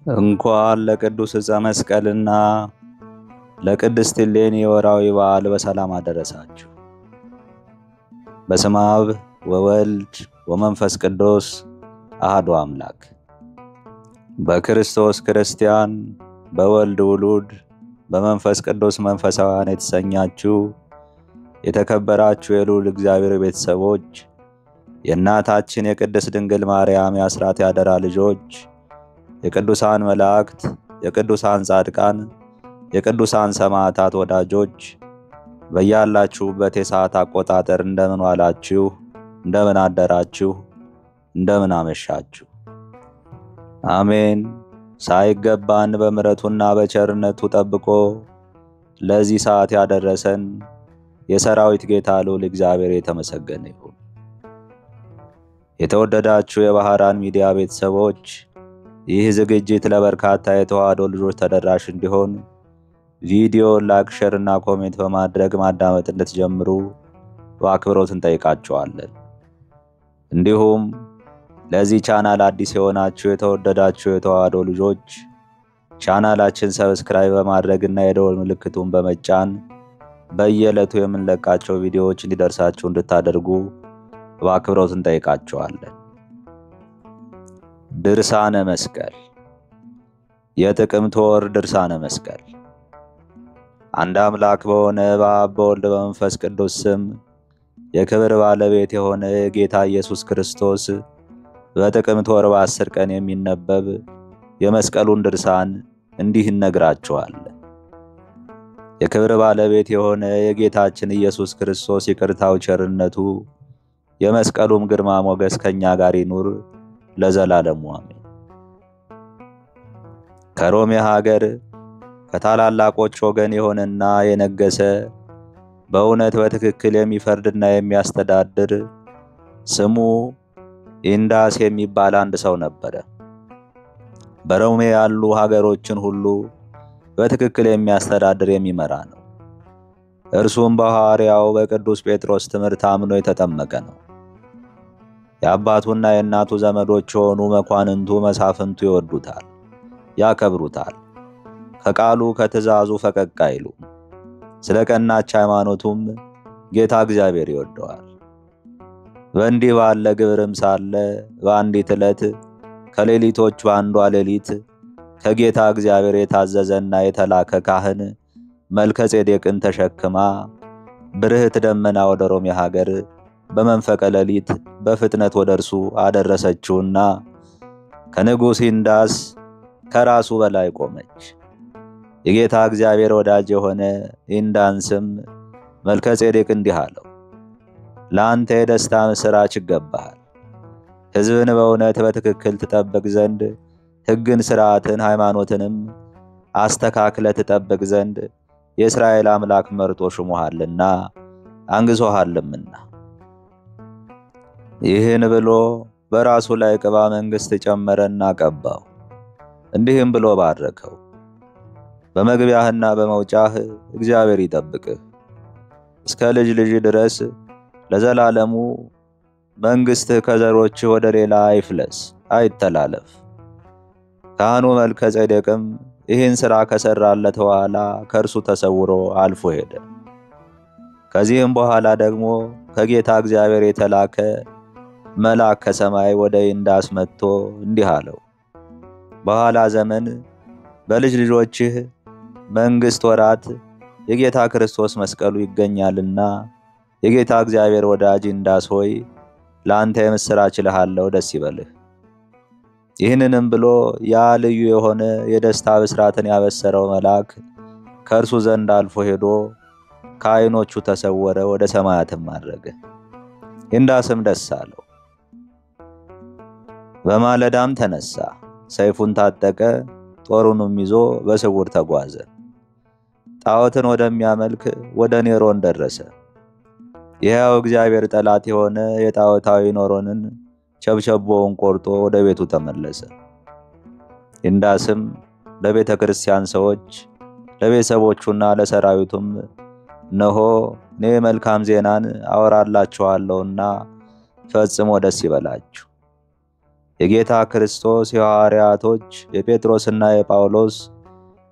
እንኳን ለቅዱስ ዕፀ መስቀልና ለቅድስት እሌኒ ወራዊ በዓል በሰላም አደረሳችሁ። በስመ አብ ወወልድ ወመንፈስ ቅዱስ አሐዱ አምላክ። በክርስቶስ ክርስቲያን፣ በወልድ ውሉድ፣ በመንፈስ ቅዱስ መንፈሳውያን የተሰኛችሁ የተከበራችሁ የልዑል እግዚአብሔር ቤተሰቦች፣ የእናታችን የቅድስት ድንግል ማርያም የአስራት ያደራ ልጆች፣ የቅዱሳን መላእክት፣ የቅዱሳን ጻድቃን፣ የቅዱሳን ሰማዕታት ወዳጆች በያላችሁበት የሰዓት አቆጣጠር እንደምን ዋላችሁ፣ እንደምን አደራችሁ፣ እንደምን አመሻችሁ። አሜን። ሳይገባን በምሕረቱና በቸርነቱ ጠብቆ ለዚህ ሰዓት ያደረሰን የሰራዊት ጌታ ልዑል እግዚአብሔር የተመሰገነ ይሁን። የተወደዳችሁ የባህራን ሚዲያ ቤተሰቦች፣ ይህ ዝግጅት ለበርካታ የተዋህዶ ልጆች ተደራሽ እንዲሆን ቪዲዮ ላይክ፣ ሼር እና ኮሜንት በማድረግ ማዳመጥ እንድትጀምሩ በአክብሮት እንጠይቃችኋለን። እንዲሁም ለዚህ ቻናል አዲስ የሆናችሁ የተወደዳችሁ የተዋህዶ ልጆች ቻናላችን ሰብስክራይብ በማድረግና የደወል ምልክቱን በመጫን በየዕለቱ የምንለቃቸው ቪዲዮዎች እንዲደርሳችሁ እንድታደርጉ በአክብሮት እንጠይቃችኋለን። ድርሳነ መስቀል። የጥቅምት ወር ድርሳነ መስቀል። አንድ አምላክ በሆነ በአብ በወልድ በመንፈስ ቅዱስ ስም የክብር ባለቤት የሆነ ጌታ ኢየሱስ ክርስቶስ በጥቅምት ወር በ10 ቀን የሚነበብ የመስቀሉን ድርሳን እንዲህ ይነግራችኋል። የክብር ባለቤት የሆነ የጌታችን ኢየሱስ ክርስቶስ ይቅርታው፣ ቸርነቱ፣ የመስቀሉም ግርማ ሞገስ ከኛ ጋር ይኑር ለዘላለሙ አሜን። ከሮሜ ሀገር ከታላላቆች ወገን የሆነና የነገሰ በእውነት በትክክል የሚፈርድና የሚያስተዳድር ስሙ ኢንዳስ የሚባል አንድ ሰው ነበረ። በሮሜ ያሉ ሀገሮችን ሁሉ በትክክል የሚያስተዳድር የሚመራ ነው። እርሱም በሐዋርያው በቅዱስ ጴጥሮስ ትምህርት አምኖ የተጠመቀ ነው። የአባቱና የእናቱ ዘመዶች የሆኑ መኳንንቱ መሳፍንቱ ይወዱታል፣ ያከብሩታል። ከቃሉ ከትእዛዙ ፈቀቅ አይሉም። ስለ ቀናች ሃይማኖቱም ጌታ እግዚአብሔር ይወደዋል። በእንዲህ ባለ ግብርም ሳለ በአንዲት ዕለት ከሌሊቶች በአንዷ ሌሊት ከጌታ እግዚአብሔር የታዘዘና የተላከ ካህን መልከ ጼዴቅን ተሸክማ ብርህት ደመና ወደ ሮሜ ሀገር በመንፈቀ ሌሊት በፍጥነት ወደ እርሱ አደረሰችውና ከንጉሥ ኢንዳስ ከራሱ በላይ ቆመች። የጌታ እግዚአብሔር ወዳጅ የሆነ ኢንዳስም መልከ ጼዴቅ እንዲህ አለው፣ ለአንተ የደስታ ምስራች ይገባሃል። ሕዝብን በእውነት በትክክል ትጠብቅ ዘንድ ሕግን፣ ሥርዓትን፣ ሃይማኖትንም አስተካክለ ትጠብቅ ዘንድ የእስራኤል አምላክ መርጦ ሹሞሃልና አንግሶሃልምና። ይህን ብሎ በራሱ ላይ ቅባ መንግሥት ጨመረና ቀባው። እንዲህም ብሎ ባረከው፣ በመግቢያህና በመውጫህ እግዚአብሔር ይጠብቅህ። እስከ ልጅ ልጅ ድረስ ለዘላለሙ መንግሥትህ ከዘሮችህ ወደ ሌላ አይፍለስ፣ አይተላለፍ። ካህኑ መልከ ጼዴቅም ይህን ሥራ ከሠራለት በኋላ ከእርሱ ተሰውሮ አልፎ ሄደ። ከዚህም በኋላ ደግሞ ከጌታ እግዚአብሔር የተላከ መልአክ ከሰማይ ወደ ኢንዳስ መጥቶ እንዲህ አለው፣ በኋላ ዘመን በልጅ ልጆችህ መንግሥት ወራት የጌታ ክርስቶስ መስቀሉ ይገኛልና የጌታ እግዚአብሔር ወዳጅ ኢንዳስ ሆይ ለአንተ የምሥራች እልሃለሁ፣ ደስ ይበልህ። ይህንንም ብሎ ያ ልዩ የሆነ የደስታ ብስራትን ያበሰረው መልአክ ከእርሱ ዘንድ አልፎ ሄዶ ከዓይኖቹ ተሰወረ፣ ወደ ሰማያትም አረገ። ኢንዳስም ደስ አለው። በማለዳም ተነሳ፣ ሰይፉን ታጠቀ፣ ጦሩንም ይዞ በስውር ተጓዘ። ጣዖትን ወደሚያመልክ ወደ ኔሮን ደረሰ። የሕያው እግዚአብሔር ጠላት የሆነ የጣዖታዊ ኖሮንን ቸብቸቦውን ቆርጦ ወደ ቤቱ ተመለሰ። ኢንዳስም ለቤተ ክርስቲያን ሰዎች፣ ለቤተሰቦቹና ለሰራዊቱም እነሆ እኔ መልካም ዜናን አወራላችኋለሁና ፈጽሞ ደስ ይበላችሁ። የጌታ ክርስቶስ የሐዋርያቶች የጴጥሮስና የጳውሎስ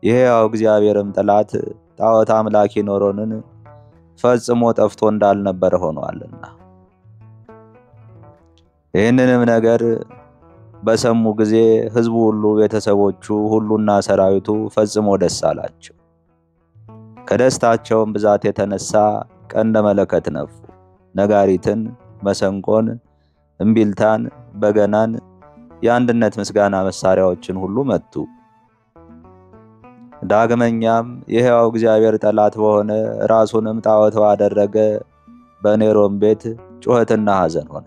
የሕያው እግዚአብሔርም ጠላት ጣዖት አምላኪ ኔሮንን ፈጽሞ ጠፍቶ እንዳልነበረ ሆኗልና። ይህንንም ነገር በሰሙ ጊዜ ሕዝቡ ሁሉ፣ ቤተሰቦቹ ሁሉና ሰራዊቱ ፈጽሞ ደስ አላቸው። ከደስታቸውም ብዛት የተነሳ ቀንደ መለከት ነፉ፣ ነጋሪትን፣ መሰንቆን፣ እምቢልታን፣ በገናን፣ የአንድነት ምስጋና መሳሪያዎችን ሁሉ መቱ። ዳግመኛም የሕያው እግዚአብሔር ጠላት በሆነ ራሱንም ጣዖት ባደረገ በኔሮን ቤት ጩኸትና ሐዘን ሆነ።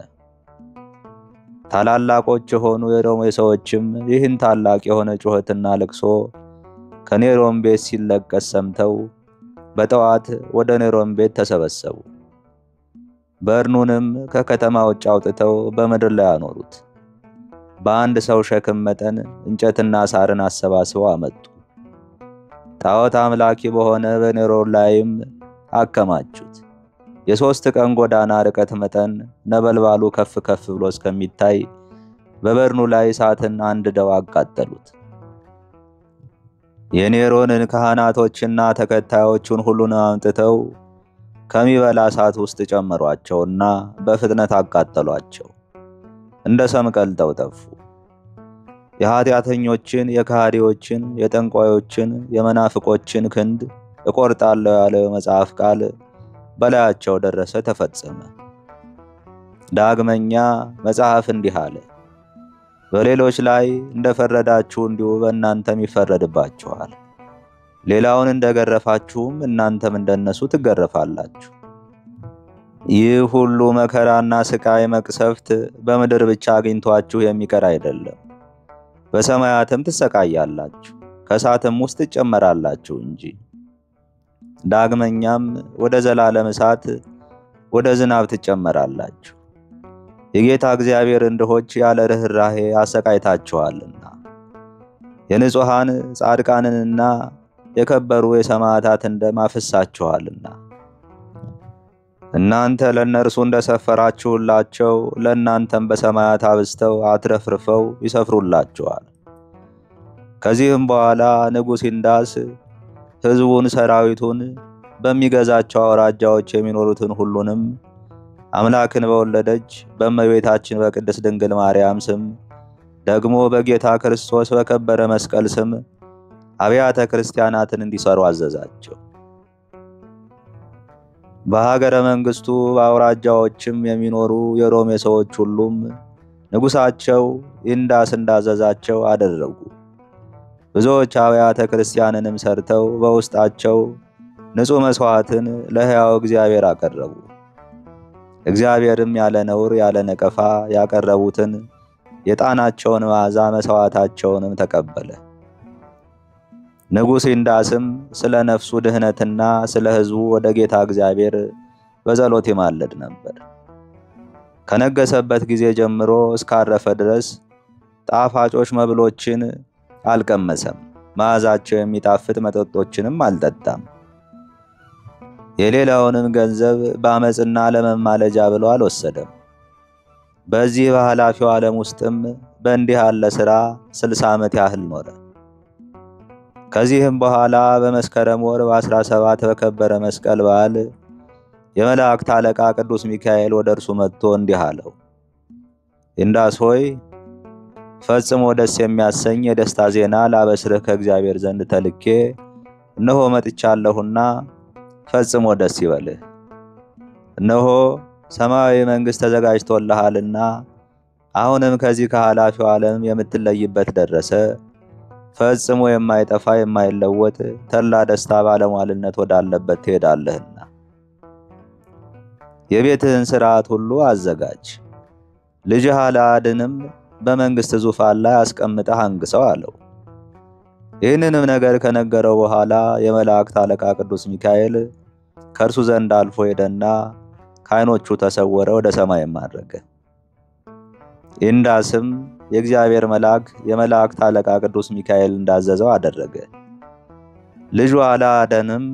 ታላላቆች የሆኑ የሮሜ ሰዎችም ይህን ታላቅ የሆነ ጩኸትና ልቅሶ ከኔሮን ቤት ሲለቀስ ሰምተው በጠዋት ወደ ኔሮን ቤት ተሰበሰቡ። በርኑንም ከከተማ ውጭ አውጥተው በምድር ላይ አኖሩት። በአንድ ሰው ሸክም መጠን እንጨትና ሳርን አሰባስበው አመጡ። ጣዖት አምላኪ በሆነ በኔሮን ላይም አከማቹት። የ3 ቀን ጎዳና ርቀት መጠን ነበልባሉ ከፍ ከፍ ብሎ እስከሚታይ በበርኑ ላይ እሳትን አንድደው አቃጠሉት። የኔሮንን ካህናቶችና ተከታዮቹን ሁሉን አምጥተው ከሚበላ እሳት ውስጥ ጨመሯቸውና በፍጥነት አቃጠሏቸው። እንደ ሰም ቀልጠው ጠፉ። የኃጢአተኞችን፣ የካህዲዎችን፣ የጠንቋዮችን፣ የመናፍቆችን ክንድ እቆርጣለሁ ያለው መጽሐፍ ቃል በላያቸው ደረሰ፣ ተፈጸመ። ዳግመኛ መጽሐፍ እንዲህ አለ፣ በሌሎች ላይ እንደፈረዳችሁ እንዲሁ በእናንተም ይፈረድባችኋል። ሌላውን እንደገረፋችሁም እናንተም እንደነሱ ትገረፋላችሁ። ይህ ሁሉ መከራና ስቃይ መቅሰፍት በምድር ብቻ አግኝቷችሁ የሚቀር አይደለም፣ በሰማያትም ትሰቃያላችሁ፣ ከእሳትም ውስጥ ትጨመራላችሁ እንጂ። ዳግመኛም ወደ ዘላለም እሳት ወደ ዝናብ ትጨመራላችሁ። የጌታ እግዚአብሔርን ድሆች ያለ ርኅራኄ አሰቃይታችኋልና የንጹሐን ጻድቃንንና የከበሩ የሰማዕታትን ደም አፍስሳችኋልና። እናንተ ለእነርሱ እንደሰፈራችሁላቸው ለእናንተም በሰማያት አብዝተው አትረፍርፈው ይሰፍሩላችኋል። ከዚህም በኋላ ንጉሥ ኢንዳስ ሕዝቡን፣ ሰራዊቱን፣ በሚገዛቸው አውራጃዎች የሚኖሩትን ሁሉንም አምላክን በወለደች በእመቤታችን በቅድስት ድንግል ማርያም ስም ደግሞ በጌታ ክርስቶስ በከበረ መስቀል ስም አብያተ ክርስቲያናትን እንዲሰሩ አዘዛቸው። በሀገረ መንግስቱ በአውራጃዎችም የሚኖሩ የሮሜ ሰዎች ሁሉም ንጉሳቸው ኢንዳስ እንዳዘዛቸው አደረጉ። ብዙዎች አብያተ ክርስቲያንንም ሰርተው በውስጣቸው ንጹሕ መስዋዕትን ለሕያው እግዚአብሔር አቀረቡ። እግዚአብሔርም ያለ ነውር ያለ ነቀፋ ያቀረቡትን የዕጣናቸውን መዓዛ መስዋዕታቸውንም ተቀበለ። ንጉሥ ኢንዳስም ስለ ነፍሱ ድህነትና ስለ ሕዝቡ ወደ ጌታ እግዚአብሔር በጸሎት ይማለድ ነበር። ከነገሰበት ጊዜ ጀምሮ እስካረፈ ድረስ ጣፋጮች መብሎችን አልቀመሰም፣ መዓዛቸው የሚጣፍጥ መጠጦችንም አልጠጣም። የሌላውንም ገንዘብ በአመፅና ለመማለጃ ብሎ አልወሰደም። በዚህ በኃላፊው ዓለም ውስጥም በእንዲህ ያለ ሥራ 60 ዓመት ያህል ኖረ። ከዚህም በኋላ በመስከረም ወር በ17 በከበረ መስቀል በዓል የመላእክት አለቃ ቅዱስ ሚካኤል ወደ እርሱ መጥቶ እንዲህ አለው፣ ኢንዳስ ሆይ ፈጽሞ ደስ የሚያሰኝ የደስታ ዜና ላበስርህ ከእግዚአብሔር ዘንድ ተልኬ እነሆ መጥቻለሁና ፈጽሞ ደስ ይበልህ። እነሆ ሰማያዊ መንግሥት ተዘጋጅቶልሃልና አሁንም ከዚህ ከኃላፊው ዓለም የምትለይበት ደረሰ። ፈጽሞ የማይጠፋ የማይለወጥ ተድላ ደስታ ባለሟልነት ወዳለበት ትሄዳለህና የቤትህን ሥርዓት ሁሉ አዘጋጅ። ልጅህ አልዓድንም በመንግሥት ዙፋን ላይ አስቀምጠህ አንግሰው አለው። ይህንንም ነገር ከነገረው በኋላ የመላእክት አለቃ ቅዱስ ሚካኤል ከእርሱ ዘንድ አልፎ ሄደና ከዓይኖቹ ተሰወረ፣ ወደ ሰማይም አረገ። ኢንዳስም የእግዚአብሔር መልአክ የመላእክት አለቃ ቅዱስ ሚካኤል እንዳዘዘው አደረገ። ልጁ አልዓድንም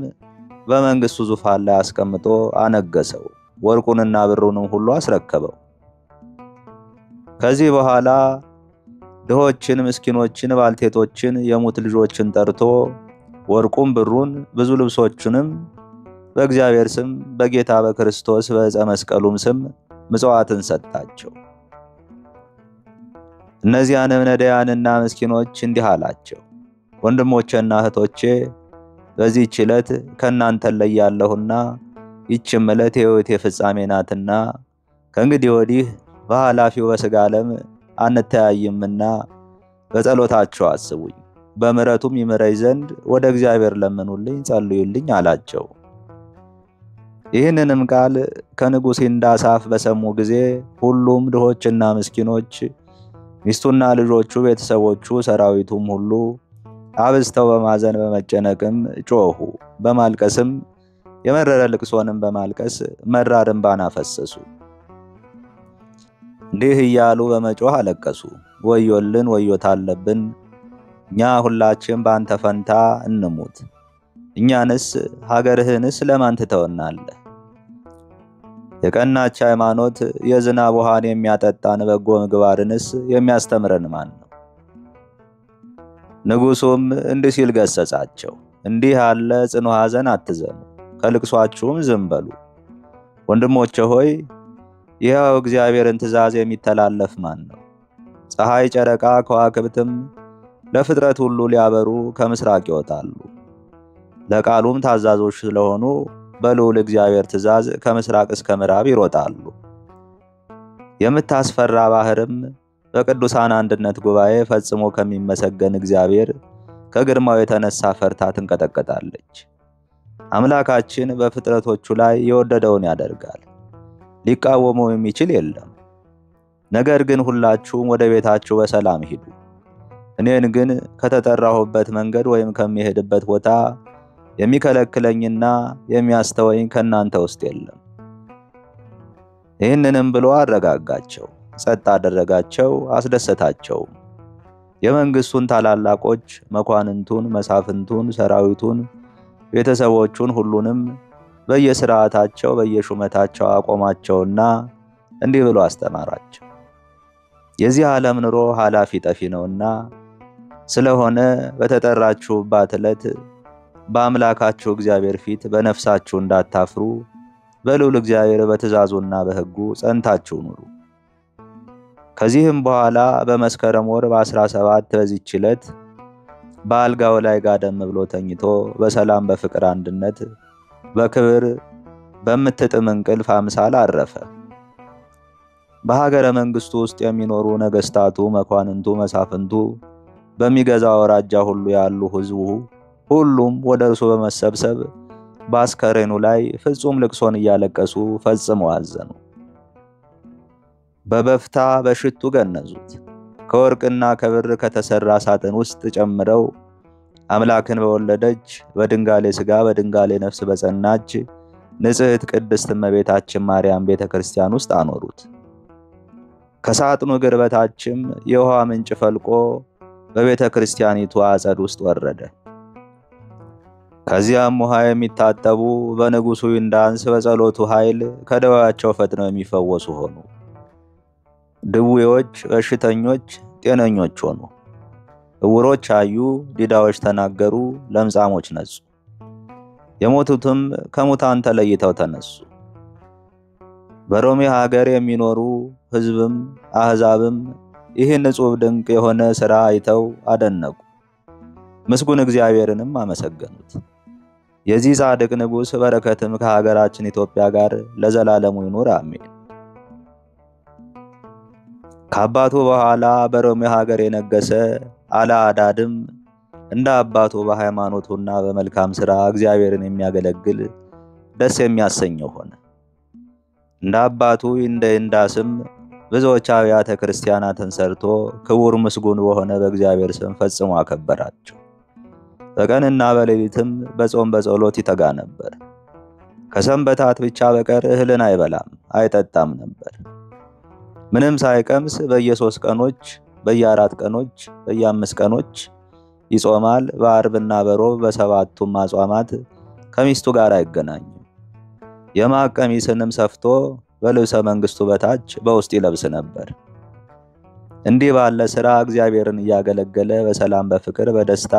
በመንግሥቱ ዙፋን ላይ አስቀምጦ አነገሰው፣ ወርቁንና ብሩንም ሁሉ አስረከበው። ከዚህ በኋላ ድሆችን፣ ምስኪኖችን፣ ባልቴቶችን፣ የሙት ልጆችን ጠርቶ ወርቁን፣ ብሩን፣ ብዙ ልብሶችንም በእግዚአብሔር ስም በጌታ በክርስቶስ በዕፀ መስቀሉም ስም ምጽዋትን ሰጣቸው። እነዚያንም ነዳያንና ምስኪኖች እንዲህ አላቸው፣ ወንድሞቼና እህቶቼ በዚህች ዕለት ከእናንተ እለያለሁና ይህችም ዕለት የሕይወቴ ፍጻሜ ናትና ከእንግዲህ ወዲህ በኃላፊው በሥጋ ዓለም አንተያይምና በጸሎታችሁ አስቡኝ፣ በምሕረቱም ይምረኝ ዘንድ ወደ እግዚአብሔር ለምኑልኝ፣ ጸልዩልኝ አላቸው። ይህንንም ቃል ከንጉሥ ኢንዳሳፍ በሰሙ ጊዜ ሁሉም ድሆችና ምስኪኖች፣ ሚስቱና ልጆቹ፣ ቤተሰቦቹ፣ ሰራዊቱም ሁሉ አብዝተው በማዘን በመጨነቅም ጮኹ። በማልቀስም የመረረ ልቅሶንም በማልቀስ መራር እንባን አፈሰሱ። እንዲህ እያሉ በመጮህ አለቀሱ። ወዮልን፣ ወዮታ አለብን! እኛ ሁላችን በአንተ ፈንታ እንሙት። እኛንስ ሀገርህንስ ለማን ትተውናለህ? የቀናች ሃይማኖት የዝናብ ውሃን የሚያጠጣን በጎ ምግባርንስ የሚያስተምረን ማን ነው? ንጉሡም እንዲህ ሲል ገሰጻቸው፣ እንዲህ ያለ ጽኑ ሐዘን አትዘኑ፣ ከልቅሷችሁም ዝም በሉ። ወንድሞቼ ሆይ ይኸው እግዚአብሔርን ትእዛዝ የሚተላለፍ ማን ነው? ፀሐይ፣ ጨረቃ፣ ከዋክብትም ለፍጥረት ሁሉ ሊያበሩ ከምስራቅ ይወጣሉ። ለቃሉም ታዛዞች ስለሆኑ በልዑል እግዚአብሔር ትእዛዝ ከምስራቅ እስከ ምዕራብ ይሮጣሉ። የምታስፈራ ባህርም በቅዱሳን አንድነት ጉባኤ ፈጽሞ ከሚመሰገን እግዚአብሔር ከግርማው የተነሳ ፈርታ ትንቀጠቀጣለች። አምላካችን በፍጥረቶቹ ላይ የወደደውን ያደርጋል፣ ሊቃወመው የሚችል የለም። ነገር ግን ሁላችሁም ወደ ቤታችሁ በሰላም ሂዱ። እኔን ግን ከተጠራሁበት መንገድ ወይም ከሚሄድበት ቦታ የሚከለክለኝና የሚያስተወኝ ከእናንተ ውስጥ የለም። ይህንንም ብሎ አረጋጋቸው፣ ጸጥ አደረጋቸው፣ አስደሰታቸውም። የመንግሥቱን ታላላቆች፣ መኳንንቱን፣ መሳፍንቱን፣ ሰራዊቱን፣ ቤተሰቦቹን ሁሉንም በየሥርዓታቸው በየሹመታቸው አቆማቸውና እንዲህ ብሎ አስተማራቸው። የዚህ ዓለም ኑሮ ኃላፊ ጠፊ ነውና ስለሆነ በተጠራችሁባት ዕለት በአምላካችሁ እግዚአብሔር ፊት በነፍሳችሁ እንዳታፍሩ በልዑል እግዚአብሔር በትእዛዙና በሕጉ ጸንታችሁ ኑሩ። ከዚህም በኋላ በመስከረም ወር በ17 በዚህች ዕለት በአልጋው ላይ ጋደም ብሎ ተኝቶ በሰላም በፍቅር አንድነት በክብር በምትጥም እንቅልፍ አምሳል አረፈ። በሀገረ መንግሥቱ ውስጥ የሚኖሩ ነገሥታቱ፣ መኳንንቱ፣ መሳፍንቱ፣ በሚገዛው አውራጃ ሁሉ ያሉ ሕዝቡ ሁሉም ወደ እርሱ በመሰብሰብ በአስከሬኑ ላይ ፍጹም ልቅሶን እያለቀሱ ፈጽመው አዘኑ። በበፍታ በሽቱ ገነዙት። ከወርቅና ከብር ከተሰራ ሳጥን ውስጥ ጨምረው አምላክን በወለደች በድንጋሌ ሥጋ በድንጋሌ ነፍስ በጸናች ንጽሕት ቅድስት እመቤታችን ማርያም ቤተ ክርስቲያን ውስጥ አኖሩት። ከሳጥኑ እግር በታችም የውሃ ምንጭ ፈልቆ በቤተ ክርስቲያኒቱ አጸድ ውስጥ ወረደ። ከዚያም ውሃ የሚታጠቡ በንጉሡ ይንዳንስ በጸሎቱ ኃይል ከደዌያቸው ፈጥነው የሚፈወሱ ሆኑ። ድውዮች፣ በሽተኞች ጤነኞች ሆኑ። ዕውሮች አዩ፣ ዲዳዎች ተናገሩ፣ ለምጻሞች ነጹ። የሞቱትም ከሙታን ተለይተው ተነሱ። በሮሜ ሀገር የሚኖሩ ሕዝብም አሕዛብም ይህን ዕጹብ ድንቅ የሆነ ሥራ አይተው አደነቁ፣ ምስጉን እግዚአብሔርንም አመሰገኑት። የዚህ ጻድቅ ንጉሥ በረከትም ከሀገራችን ኢትዮጵያ ጋር ለዘላለሙ ይኑር አሜን። ከአባቱ በኋላ በሮሜ ሀገር የነገሰ አልዓዳድም እንደ አባቱ በሃይማኖቱና በመልካም ሥራ እግዚአብሔርን የሚያገለግል ደስ የሚያሰኘው ሆነ። እንደ አባቱ እንደ ኢንዳስም ብዙዎች አብያተ ክርስቲያናትን ሰርቶ ክቡር ምስጉን በሆነ በእግዚአብሔር ስም ፈጽሞ አከበራቸው። በቀንና በሌሊትም በጾም በጸሎት ይተጋ ነበር። ከሰንበታት ብቻ በቀር እህልን አይበላም አይጠጣም ነበር። ምንም ሳይቀምስ በየ3 ቀኖች፣ በየ4 ቀኖች፣ በየ5 ቀኖች ይጾማል። በአርብና በሮብ በሰባቱም አጽዋማት ከሚስቱ ጋር አይገናኝም። የማቅ ቀሚስንም ሰፍቶ በልብሰ መንግሥቱ በታች በውስጥ ይለብስ ነበር። እንዲህ ባለ ሥራ እግዚአብሔርን እያገለገለ በሰላም በፍቅር በደስታ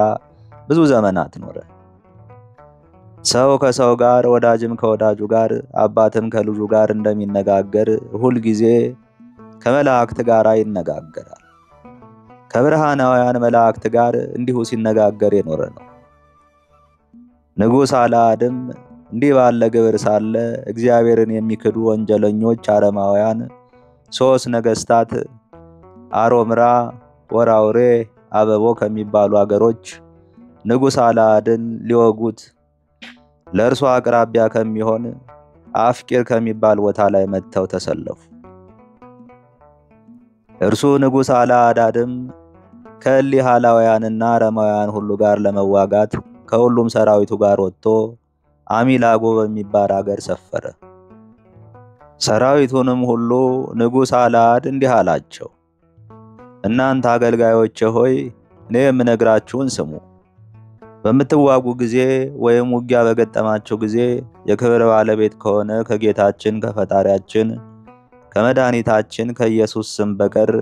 ብዙ ዘመናት ኖረ። ሰው ከሰው ጋር፣ ወዳጅም ከወዳጁ ጋር፣ አባትም ከልጁ ጋር እንደሚነጋገር ሁል ጊዜ ከመላእክት ጋር ይነጋገራል። ከብርሃናውያን መላእክት ጋር እንዲሁ ሲነጋገር የኖረ ነው። ንጉሥ አልዓድም እንዲህ ባለ ግብር ሳለ እግዚአብሔርን የሚክዱ ወንጀለኞች አረማውያን 3 ነገሥታት አሮምራ፣ ወራውሬ፣ አበቦ ከሚባሉ አገሮች ንጉሥ አልዓድን ሊወጉት ለእርሱ አቅራቢያ ከሚሆን አፍቂር ከሚባል ቦታ ላይ መጥተው ተሰለፉ። እርሱ ንጉሥ አልዓድም ከእሊህ አላውያንና አረማውያን ሁሉ ጋር ለመዋጋት ከሁሉም ሰራዊቱ ጋር ወጥቶ አሚላጎ በሚባል አገር ሰፈረ። ሰራዊቱንም ሁሉ ንጉሥ አልዓድ እንዲህ አላቸው፣ እናንተ አገልጋዮቼ ሆይ እኔ የምነግራችሁን ስሙ። በምትዋጉ ጊዜ ወይም ውጊያ በገጠማችሁ ጊዜ የክብር ባለቤት ከሆነ ከጌታችን ከፈጣሪያችን ከመድኃኒታችን ከኢየሱስ ስም በቀር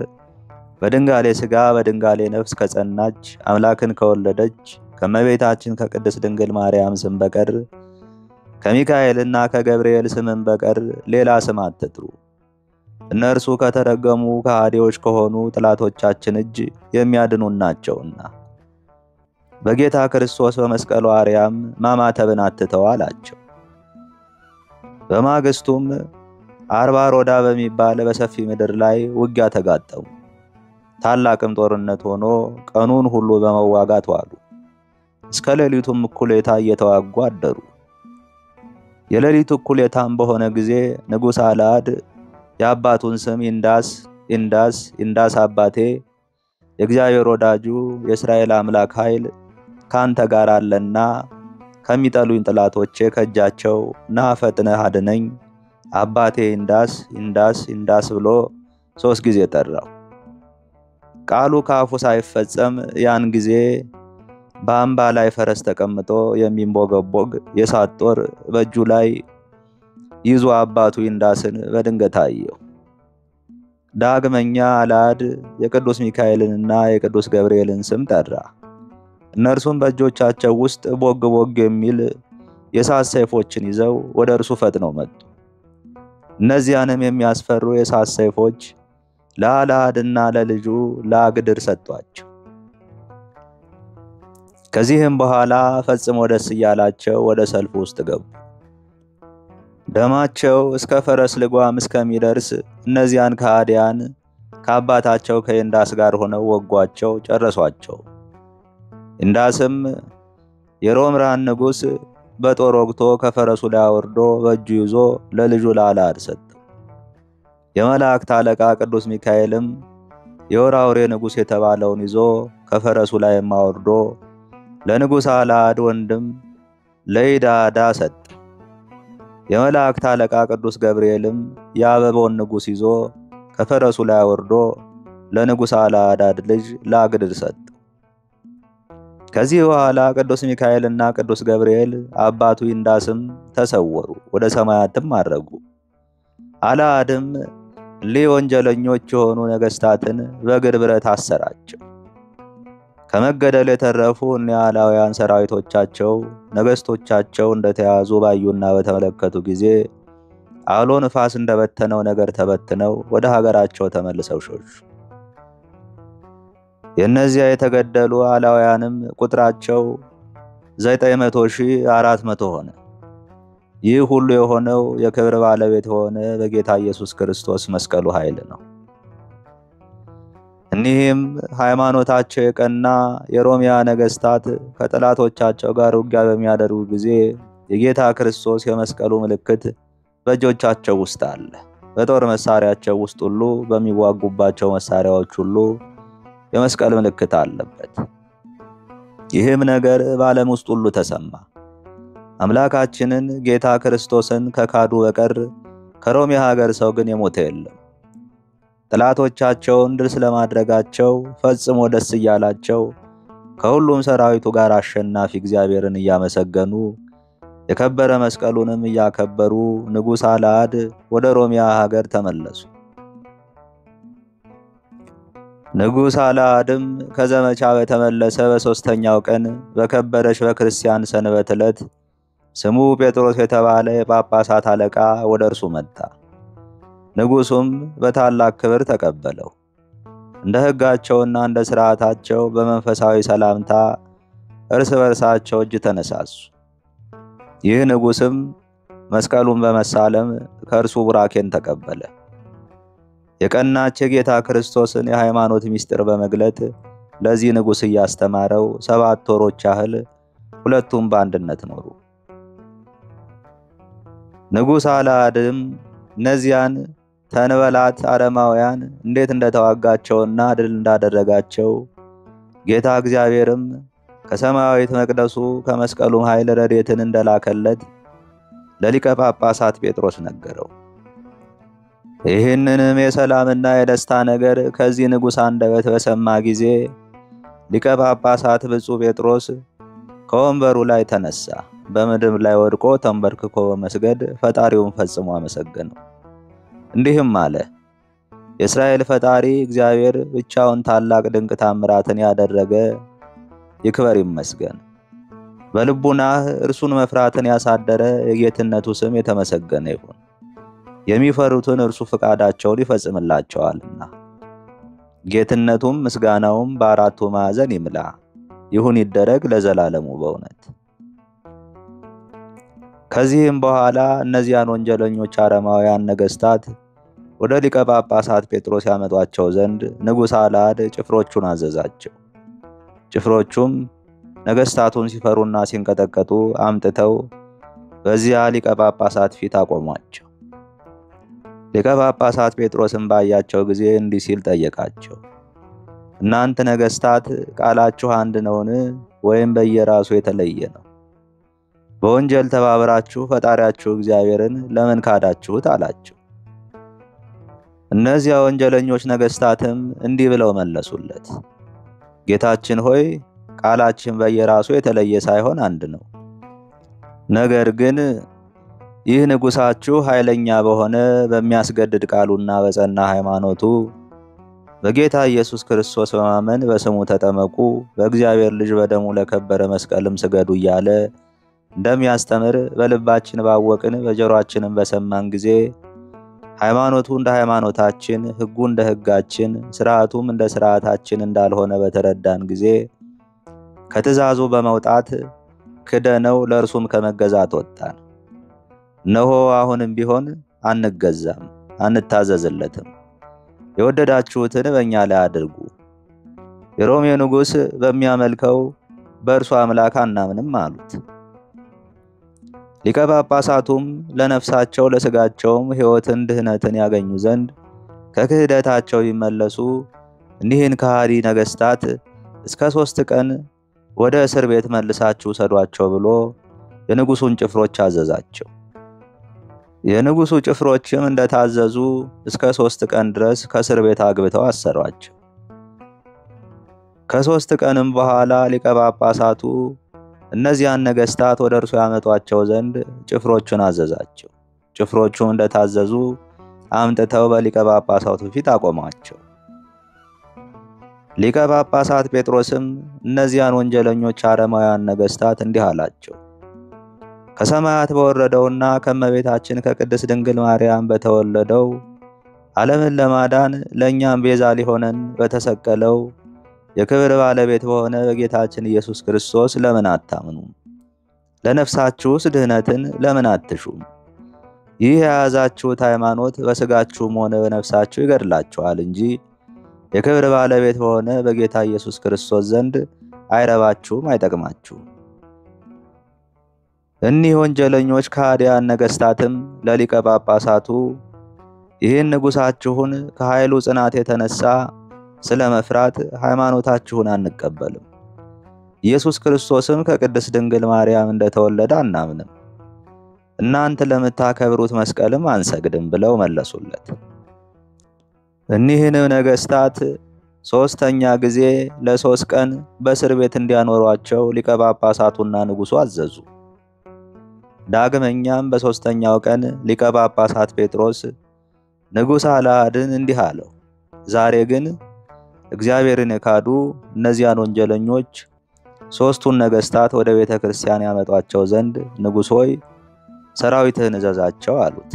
በድንጋሌ ሥጋ በድንጋሌ ነፍስ ከጸናች አምላክን ከወለደች ከመቤታችን ከቅድስት ድንግል ማርያም ስም በቀር ከሚካኤልና ከገብርኤል ስምም በቀር ሌላ ስም አትጥሩ። እነርሱ ከተረገሙ ከሃዲዎች ከሆኑ ጠላቶቻችን እጅ የሚያድኑን ናቸውና። በጌታ ክርስቶስ በመስቀሉ አርያም ማማተብን አትተው አላቸው። በማግስቱም አርባ ሮዳ በሚባል በሰፊ ምድር ላይ ውጊያ ተጋጠሙ። ታላቅም ጦርነት ሆኖ ቀኑን ሁሉ በመዋጋት ዋሉ። እስከ ሌሊቱም እኩሌታ እየተዋጉ አደሩ። የሌሊቱ እኩሌታም በሆነ ጊዜ ንጉሥ አልዓድ የአባቱን ስም ኢንዳስ አባቴ የእግዚአብሔር ወዳጁ የእስራኤል አምላክ ኃይል ካንተ ጋር አለና ከሚጠሉኝ ጠላቶቼ ከእጃቸው ና ፈጥነህ አድነኝ አባቴ ኢንዳስ ብሎ 3 ጊዜ ጠራው። ቃሉ ካፉ ሳይፈጸም ያን ጊዜ በአምባ ላይ ፈረስ ተቀምጦ የሚንቦገቦግ የእሳት ጦር በእጁ ላይ ይዞ አባቱ ኢንዳስን በድንገት አየው። ዳግመኛ አልዓድ የቅዱስ ሚካኤልንና የቅዱስ ገብርኤልን ስም ጠራ። እነርሱም በእጆቻቸው ውስጥ ቦግ ቦግ የሚል የእሳት ሰይፎችን ይዘው ወደ እርሱ ፈጥነው መጡ። እነዚያንም የሚያስፈሩ የእሳት ሰይፎች ለአልዓድና ለልጁ ለአግድር ሰጧቸው። ከዚህም በኋላ ፈጽሞ ደስ እያላቸው ወደ ሰልፍ ውስጥ ገቡ። ደማቸው እስከ ፈረስ ልጓም እስከሚደርስ እነዚያን ከሃዲያን ከአባታቸው ከኢንዳስ ጋር ሆነው ወጓቸው፣ ጨረሷቸው። ኢንዳስም የሮምራን ንጉሥ በጦር ወግቶ ከፈረሱ ላይ አውርዶ በእጁ ይዞ ለልጁ ለአልዓድ ሰጠው። የመላእክት አለቃ ቅዱስ ሚካኤልም የወራውሬ ንጉሥ የተባለውን ይዞ ከፈረሱ ላይ አውርዶ ለንጉሥ አልዓድ ወንድም ለኢዳዳ ሰጠ። የመላእክት አለቃ ቅዱስ ገብርኤልም የአበቦን ንጉሥ ይዞ ከፈረሱ ላይ አውርዶ ለንጉሥ አልዓድ ልጅ ለአግድር ሰጠ። ከዚህ በኋላ ቅዱስ ሚካኤልና ቅዱስ ገብርኤል አባቱ ኢንዳስም ተሰወሩ፣ ወደ ሰማያትም አረጉ። አልዓድም ወንጀለኞች የሆኑ ነገሥታትን በእግር ብረት አሰራቸው። ከመገደል የተረፉ እኒያ አላውያን ሰራዊቶቻቸው ነገሥቶቻቸው እንደተያዙ ባዩና በተመለከቱ ጊዜ አውሎ ንፋስ እንደበተነው ነገር ተበትነው ወደ ሀገራቸው ተመልሰው ሸሹ። የእነዚያ የተገደሉ አላውያንም ቁጥራቸው 900,400 ሆነ። ይህ ሁሉ የሆነው የክብር ባለቤት የሆነ በጌታ ኢየሱስ ክርስቶስ መስቀሉ ኃይል ነው። እኒህም ሃይማኖታቸው የቀና የሮሚያ ነገሥታት ከጠላቶቻቸው ጋር ውጊያ በሚያደርጉ ጊዜ የጌታ ክርስቶስ የመስቀሉ ምልክት በእጆቻቸው ውስጥ አለ። በጦር መሳሪያቸው ውስጥ ሁሉ በሚዋጉባቸው መሳሪያዎች ሁሉ የመስቀል ምልክት አለበት። ይህም ነገር በዓለም ውስጥ ሁሉ ተሰማ። አምላካችንን ጌታ ክርስቶስን ከካዱ በቀር ከሮሚያ ሀገር ሰው ግን የሞተ የለም። ጠላቶቻቸውን ድል ስለማድረጋቸው ፈጽሞ ደስ እያላቸው ከሁሉም ሰራዊቱ ጋር አሸናፊ እግዚአብሔርን እያመሰገኑ የከበረ መስቀሉንም እያከበሩ ንጉሥ አልዓድ ወደ ሮሚያ ሀገር ተመለሱ። ንጉሥ አልዓድም ከዘመቻ በተመለሰ በሦስተኛው ቀን በከበረች በክርስቲያን ሰንበት ዕለት ስሙ ጴጥሮስ የተባለ የጳጳሳት አለቃ ወደ እርሱ መጣ። ንጉሡም በታላቅ ክብር ተቀበለው። እንደ ሕጋቸውና እንደ ሥርዓታቸው በመንፈሳዊ ሰላምታ እርስ በርሳቸው እጅ ተነሳሱ። ይህ ንጉሥም መስቀሉን በመሳለም ከእርሱ ቡራኬን ተቀበለ። የቀናች የጌታ ክርስቶስን የሃይማኖት ምስጢር በመግለጥ ለዚህ ንጉሥ እያስተማረው 7 ወሮች ያህል ሁለቱም በአንድነት ኖሩ። ንጉሥ አልዓድም እነዚያን ተንበላት አረማውያን እንዴት እንደተዋጋቸውና ድል እንዳደረጋቸው ጌታ እግዚአብሔርም ከሰማያዊት መቅደሱ ከመስቀሉም ኃይል ረድኤትን እንደላከለት ለሊቀ ጳጳሳት ጴጥሮስ ነገረው። ይህንንም የሰላምና የደስታ ነገር ከዚህ ንጉሥ አንደበት በሰማ ጊዜ ሊቀ ጳጳሳት ብፁዕ ጴጥሮስ ከወንበሩ ላይ ተነሳ። በምድር ላይ ወድቆ ተንበርክኮ በመስገድ ፈጣሪውን ፈጽሞ አመሰገነው። እንዲህም አለ። የእስራኤል ፈጣሪ እግዚአብሔር ብቻውን ታላቅ ድንቅ ታምራትን ያደረገ ይክበር ይመስገን። በልቡናህ እርሱን መፍራትን ያሳደረ የጌትነቱ ስም የተመሰገነ ይሁን። የሚፈሩትን እርሱ ፍቃዳቸውን ይፈጽምላቸዋልና ጌትነቱም ምስጋናውም በአራቱ ማዕዘን ይምላ። ይሁን ይደረግ ለዘላለሙ በእውነት። ከዚህም በኋላ እነዚያን ወንጀለኞች አረማውያን ነገሥታት ወደ ሊቀ ጳጳሳት ጴጥሮስ ያመጧቸው ዘንድ ንጉሥ አልዓድ ጭፍሮቹን አዘዛቸው። ጭፍሮቹም ነገሥታቱን ሲፈሩና ሲንቀጠቀጡ አምጥተው በዚያ ሊቀ ጳጳሳት ፊት አቆሟቸው። ሊቀ ጳጳሳት ጴጥሮስም ባያቸው ጊዜ እንዲህ ሲል ጠየቃቸው። እናንተ ነገሥታት ቃላችሁ አንድ ነውን? ወይም በየራሱ የተለየ ነው? በወንጀል ተባብራችሁ ፈጣሪያችሁ እግዚአብሔርን ለምን ካዳችሁት? አላቸው። እነዚያ ወንጀለኞች ነገሥታትም እንዲህ ብለው መለሱለት። ጌታችን ሆይ ቃላችን በየራሱ የተለየ ሳይሆን አንድ ነው። ነገር ግን ይህ ንጉሣችሁ ኃይለኛ በሆነ በሚያስገድድ ቃሉና በጸና ሃይማኖቱ በጌታ ኢየሱስ ክርስቶስ በማመን በስሙ ተጠመቁ፣ በእግዚአብሔር ልጅ በደሙ ለከበረ መስቀልም ስገዱ እያለ እንደሚያስተምር በልባችን ባወቅን በጆሮአችንም በሰማን ጊዜ ሃይማኖቱ እንደ ሃይማኖታችን፣ ሕጉ እንደ ሕጋችን፣ ሥርዓቱም እንደ ሥርዓታችን እንዳልሆነ በተረዳን ጊዜ ከትእዛዙ በመውጣት ክደነው ለእርሱም ከመገዛት ወጣን። እነሆ አሁንም ቢሆን አንገዛም፣ አንታዘዝለትም። የወደዳችሁትን በእኛ ላይ አድርጉ። የሮሜ ንጉሥ በሚያመልከው በእርሱ አምላክ አናምንም አሉት። ሊቀ ጳጳሳቱም ለነፍሳቸው ለሥጋቸውም ሕይወትን ድህነትን ያገኙ ዘንድ ከክህደታቸው ይመለሱ እኒህን ከሃዲ ነገሥታት እስከ 3 ቀን ወደ እስር ቤት መልሳችሁ ሰዷቸው ብሎ የንጉሡን ጭፍሮች አዘዛቸው። የንጉሡ ጭፍሮችም እንደታዘዙ እስከ 3 ቀን ድረስ ከእስር ቤት አግብተው አሰሯቸው። ከ3 ቀንም በኋላ ሊቀ ጳጳሳቱ እነዚያን ነገሥታት ወደ እርሱ ያመጧቸው ዘንድ ጭፍሮቹን አዘዛቸው። ጭፍሮቹም እንደታዘዙ አምጥተው በሊቀ ጳጳሳቱ ፊት አቆሟቸው። ሊቀ ጳጳሳት ጴጥሮስም እነዚያን ወንጀለኞች አረማውያን ነገሥታት እንዲህ አላቸው። ከሰማያት በወረደውና ከእመቤታችን ከቅድስት ድንግል ማርያም በተወለደው ዓለምን ለማዳን ለእኛም ቤዛ ሊሆነን በተሰቀለው የክብር ባለቤት በሆነ በጌታችን ኢየሱስ ክርስቶስ ለምን አታምኑም? ለነፍሳችሁስ ድህነትን ለምን አትሹም? ይህ የያዛችሁት ሃይማኖት በሥጋችሁም ሆነ በነፍሳችሁ ይገድላችኋል እንጂ የክብር ባለቤት በሆነ በጌታ ኢየሱስ ክርስቶስ ዘንድ አይረባችሁም፣ አይጠቅማችሁም። እኒህ ወንጀለኞች ከሃዲያን ነገሥታትም ለሊቀ ጳጳሳቱ ይህን ንጉሣችሁን ከኃይሉ ጽናት የተነሳ ስለ መፍራት ሃይማኖታችሁን አንቀበልም፣ ኢየሱስ ክርስቶስም ከቅድስት ድንግል ማርያም እንደተወለደ አናምንም፣ እናንተ ለምታከብሩት መስቀልም አንሰግድም ብለው መለሱለት። እኒህንም ነገሥታት 3ኛ ጊዜ ለ3 ቀን በእስር ቤት እንዲያኖሯቸው ሊቀ ጳጳሳቱና ንጉሡ አዘዙ። ዳግመኛም በ3ኛው ቀን ሊቀ ጳጳሳት ጴጥሮስ ንጉሥ አልዓድን እንዲህ አለው። ዛሬ ግን እግዚአብሔርን የካዱ እነዚያን ወንጀለኞች ሦስቱን ነገሥታት ወደ ቤተ ክርስቲያን ያመጧቸው ዘንድ ንጉሥ ሆይ ሰራዊትህን እዘዛቸው አሉት።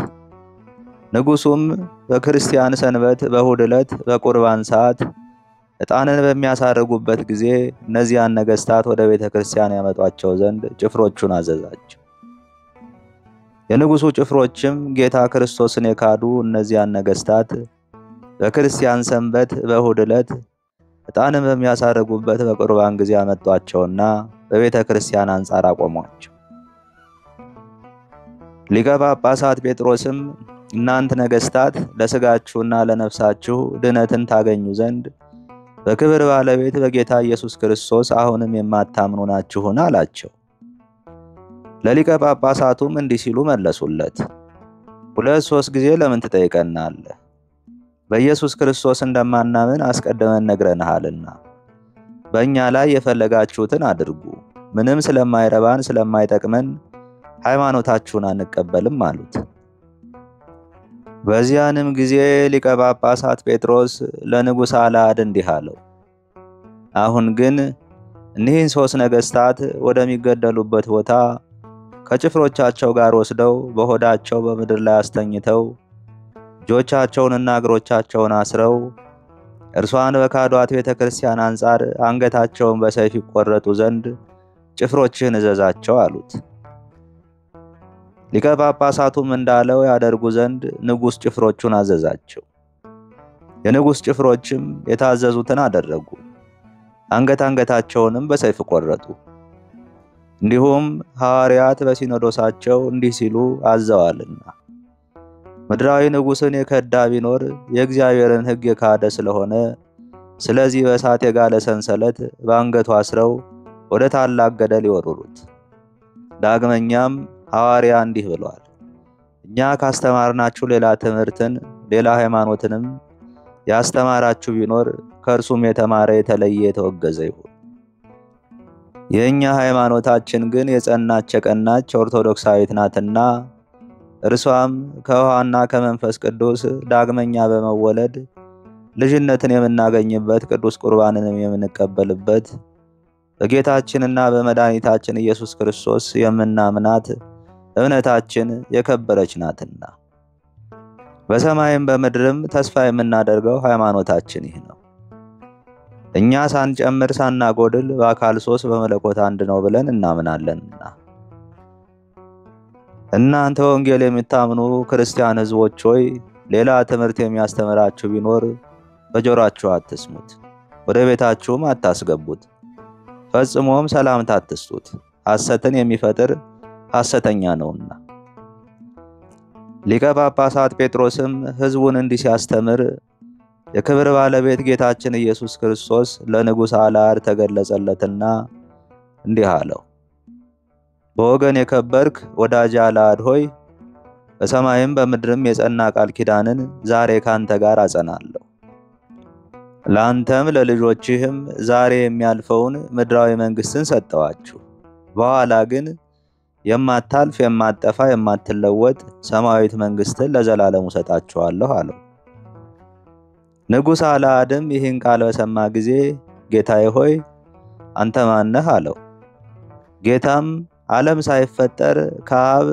ንጉሡም በክርስቲያን ሰንበት በእሁድ ዕለት በቁርባን ሰዓት ዕጣንን በሚያሳርጉበት ጊዜ እነዚያን ነገሥታት ወደ ቤተ ክርስቲያን ያመጧቸው ዘንድ ጭፍሮቹን አዘዛቸው። የንጉሡ ጭፍሮችም ጌታ ክርስቶስን የካዱ እነዚያን ነገሥታት በክርስቲያን ሰንበት በእሁድ ዕለት ዕጣንን በሚያሳርጉበት በቁርባን ጊዜ አመጧቸውና በቤተ ክርስቲያን አንጻር አቆሟቸው። ሊቀ ጳጳሳት ጴጥሮስም እናንተ ነገሥታት ለሥጋችሁና ለነፍሳችሁ ድነትን ታገኙ ዘንድ በክብር ባለቤት በጌታ ኢየሱስ ክርስቶስ አሁንም የማታምኑ ናችሁን? አላቸው። ለሊቀ ጳጳሳቱም እንዲህ ሲሉ መለሱለት፣ 2-3 ጊዜ ለምን ትጠይቀናለህ? በኢየሱስ ክርስቶስ እንደማናምን አስቀድመን ነግረንሃልና በእኛ ላይ የፈለጋችሁትን አድርጉ፣ ምንም ስለማይረባን ስለማይጠቅመን ሃይማኖታችሁን አንቀበልም አሉት። በዚያንም ጊዜ ሊቀ ጳጳሳት ጴጥሮስ ለንጉሥ አልዓድ እንዲህ አለው፣ አሁን ግን እኒህን 3 ነገሥታት ወደሚገደሉበት ቦታ ከጭፍሮቻቸው ጋር ወስደው በሆዳቸው በምድር ላይ አስተኝተው እጆቻቸውንና እግሮቻቸውን አስረው እርሷን በካዷት ቤተ ክርስቲያን አንጻር አንገታቸውን በሰይፍ ይቆረጡ ዘንድ ጭፍሮችህን እዘዛቸው አሉት። ሊቀ ጳጳሳቱም እንዳለው ያደርጉ ዘንድ ንጉሥ ጭፍሮቹን አዘዛቸው። የንጉሥ ጭፍሮችም የታዘዙትን አደረጉ፣ አንገታቸውንም በሰይፍ ቆረጡ። እንዲሁም ሐዋርያት በሲኖዶሳቸው እንዲህ ሲሉ አዘዋልና ምድራዊ ንጉሥን የከዳ ቢኖር የእግዚአብሔርን ሕግ የካደ ስለሆነ ስለዚህ በእሳት የጋለ ሰንሰለት በአንገቱ አስረው ወደ ታላቅ ገደል ይወርሩት። ዳግመኛም ሐዋርያ እንዲህ ብለዋል፣ እኛ ካስተማርናችሁ ሌላ ትምህርትን ሌላ ሃይማኖትንም ያስተማራችሁ ቢኖር ከእርሱም የተማረ የተለየ የተወገዘ ይሁን። የእኛ ሃይማኖታችን ግን የጸናች የቀናች ኦርቶዶክሳዊት ናትና እርሷም ከውሃና ከመንፈስ ቅዱስ ዳግመኛ በመወለድ ልጅነትን የምናገኝበት ቅዱስ ቁርባንንም የምንቀበልበት በጌታችንና በመድኃኒታችን ኢየሱስ ክርስቶስ የምናምናት እምነታችን የከበረች ናትና በሰማይም በምድርም ተስፋ የምናደርገው ሃይማኖታችን ይህ ነው። እኛ ሳንጨምር ሳናጎድል በአካል 3 በመለኮት አንድ ነው ብለን እናምናለንና እናንተ ወንጌል የምታምኑ ክርስቲያን ሕዝቦች ሆይ ሌላ ትምህርት የሚያስተምራችሁ ቢኖር በጆሮአችሁ አትስሙት፣ ወደ ቤታችሁም አታስገቡት፣ ፈጽሞም ሰላምታ አትስጡት፣ ሐሰትን የሚፈጥር ሐሰተኛ ነውና። ሊቀ ጳጳሳት ጴጥሮስም ሕዝቡን እንዲህ ሲያስተምር የክብር ባለቤት ጌታችን ኢየሱስ ክርስቶስ ለንጉሥ አልዓድ ተገለጸለትና እንዲህ አለው፣ በወገን የከበርክ ወዳጅ አልዓድ ሆይ በሰማይም በምድርም የጸና ቃል ኪዳንን ዛሬ ካንተ ጋር አጸናለሁ። ላንተም ለልጆችህም ዛሬ የሚያልፈውን ምድራዊ መንግስትን ሰጠዋችሁ፣ በኋላ ግን የማታልፍ የማትጠፋ የማትለወጥ ሰማያዊት መንግስትን ለዘላለሙ ሰጣችኋለሁ አለው። ንጉሥ አልዓድም ይህን ቃል በሰማ ጊዜ ጌታዬ ሆይ አንተ ማን ነህ? አለው። ጌታም ዓለም ሳይፈጠር ከአብ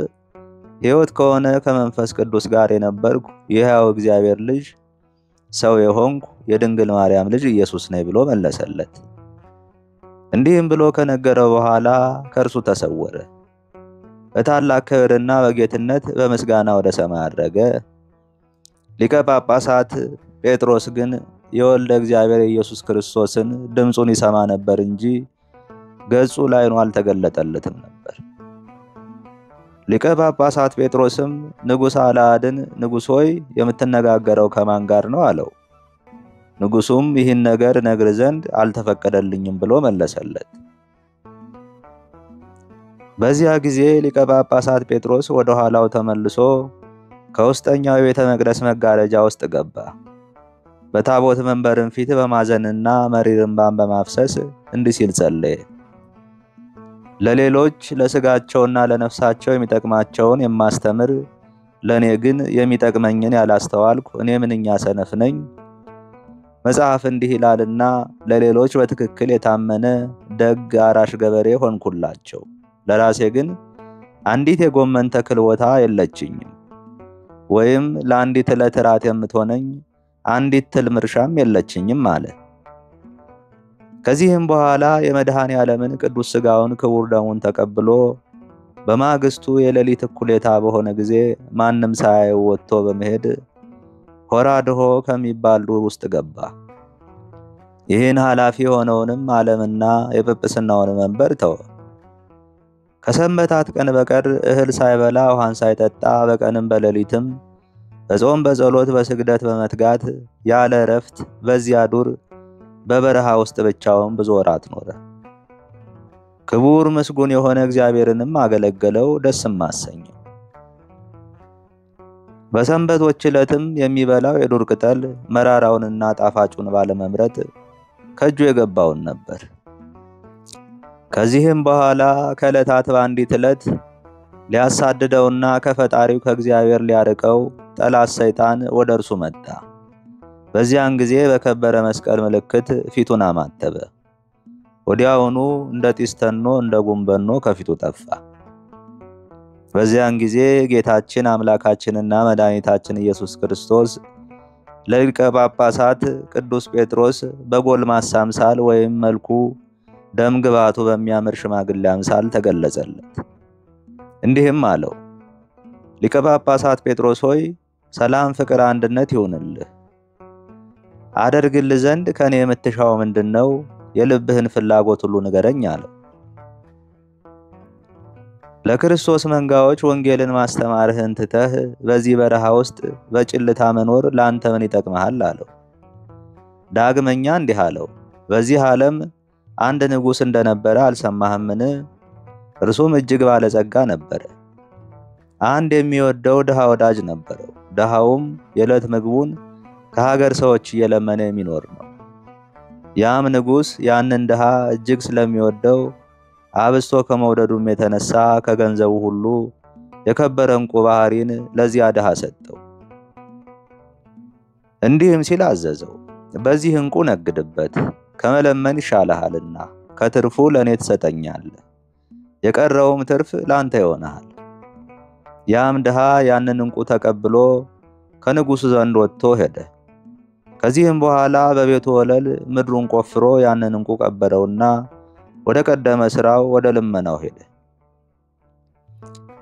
ሕይወት ከሆነ ከመንፈስ ቅዱስ ጋር የነበርኩ የሕያው እግዚአብሔር ልጅ ሰው የሆንኩ የድንግል ማርያም ልጅ ኢየሱስ ነኝ ብሎ መለሰለት። እንዲህም ብሎ ከነገረው በኋላ ከእርሱ ተሰወረ። በታላቅ ክብርና በጌትነት በምስጋና ወደ ሰማይ አረገ። ሊቀ ጳጳሳት ጴጥሮስ ግን የወልደ እግዚአብሔር ኢየሱስ ክርስቶስን ድምፁን ይሰማ ነበር እንጂ ገጹ ላይኑ አልተገለጠለትም ነበር። ሊቀ ጳጳሳት ጴጥሮስም ንጉሥ አልዓድን ንጉሥ ሆይ የምትነጋገረው ከማን ጋር ነው? አለው። ንጉሡም ይህን ነገር ነግር ዘንድ አልተፈቀደልኝም ብሎ መለሰለት። በዚያ ጊዜ ሊቀ ጳጳሳት ጴጥሮስ ወደ ኋላው ተመልሶ ከውስጠኛው የቤተ መቅደስ መጋረጃ ውስጥ ገባ። በታቦት መንበርም ፊት በማዘንና መሪር እንባን በማፍሰስ እንዲህ ሲል ጸለየ። ለሌሎች ለሥጋቸውና ለነፍሳቸው የሚጠቅማቸውን የማስተምር ለኔ ግን የሚጠቅመኝን ያላስተዋልኩ እኔ ምንኛ ሰነፍ ነኝ። መጽሐፍ እንዲህ ይላልና ለሌሎች በትክክል የታመነ ደግ አራሽ ገበሬ ሆንኩላቸው፣ ለራሴ ግን አንዲት የጎመን ተክል ቦታ የለችኝም፣ ወይም ለአንዲት ዕለት ራት የምትሆነኝ አንዲት ትልም እርሻም የለችኝም አለ። ከዚህም በኋላ የመድኃኔ ዓለምን ቅዱስ ሥጋውን ክቡር ደሙን ተቀብሎ በማግስቱ የሌሊት እኩሌታ በሆነ ጊዜ ማንም ሳያየው ወጥቶ በመሄድ ሆራድሆ ከሚባል ዱር ውስጥ ገባ። ይህን ኃላፊ የሆነውንም ዓለምና የጵጵስናውን መንበር ተወ። ከሰንበታት ቀን በቀር እህል ሳይበላ ውሃን ሳይጠጣ በቀንም በሌሊትም በጾም በጸሎት በስግደት በመትጋት ያለ እረፍት በዚያ ዱር በበረሃ ውስጥ ብቻውን ብዙ ወራት ኖረ። ክቡር ምስጉን የሆነ እግዚአብሔርንም አገለገለው፣ ደስም አሰኘው። በሰንበቶች ዕለትም የሚበላው የዱር ቅጠል መራራውንና ጣፋጩን ባለመምረጥ ከእጁ የገባውን ነበር። ከዚህም በኋላ ከዕለታት በአንዲት ዕለት ሊያሳድደውና ከፈጣሪው ከእግዚአብሔር ሊያርቀው ጠላት ሰይጣን ወደ እርሱ መጣ። በዚያን ጊዜ በከበረ መስቀል ምልክት ፊቱን አማተበ። ወዲያውኑ እንደ ጢስ ተኖ እንደ ጉንበኖ ከፊቱ ጠፋ። በዚያን ጊዜ ጌታችን አምላካችንና መድኃኒታችን ኢየሱስ ክርስቶስ ለሊቀ ጳጳሳት ቅዱስ ጴጥሮስ በጎልማሳ አምሳል ወይም መልኩ ደም ግባቱ በሚያምር ሽማግሌ አምሳል ተገለጸለት። እንዲህም አለው፣ ሊቀ ጳጳሳት ጴጥሮስ ሆይ ሰላም፣ ፍቅር፣ አንድነት ይሁንልህ። አደርግልህ ዘንድ ከኔ የምትሻው ምንድነው? የልብህን ፍላጎት ሁሉ ንገረኝ አለው። ለክርስቶስ መንጋዎች ወንጌልን ማስተማርህን ትተህ በዚህ በረሃ ውስጥ በጭልታ መኖር ላንተ ምን ይጠቅምሃል አለው። ዳግመኛ እንዲህ አለው፣ በዚህ ዓለም አንድ ንጉሥ እንደነበረ አልሰማህምን? እርሱም እጅግ ባለጸጋ ነበረ። አንድ የሚወደው ድሃ ወዳጅ ነበረው። ድሃውም የዕለት ምግቡን ከሀገር ሰዎች እየለመነ የሚኖር ነው። ያም ንጉሥ ያንን ድሃ እጅግ ስለሚወደው አብስቶ ከመውደዱም የተነሳ ከገንዘቡ ሁሉ የከበረ ዕንቁ ባህሪን ለዚያ ድሃ ሰጠው። እንዲህም ሲል አዘዘው፣ በዚህ ዕንቁ ነግድበት፣ ከመለመን ይሻልሃልና ከትርፉ ለእኔ ትሰጠኛለህ፣ የቀረውም ትርፍ ላንተ ይሆናል። ያም ድሃ ያንን ዕንቁ ተቀብሎ ከንጉሡ ዘንድ ወጥቶ ሄደ። ከዚህም በኋላ በቤቱ ወለል ምድሩን ቆፍሮ ያንን ዕንቁ ቀበረውና ወደ ቀደመ ሥራው ወደ ልመናው ሄደ።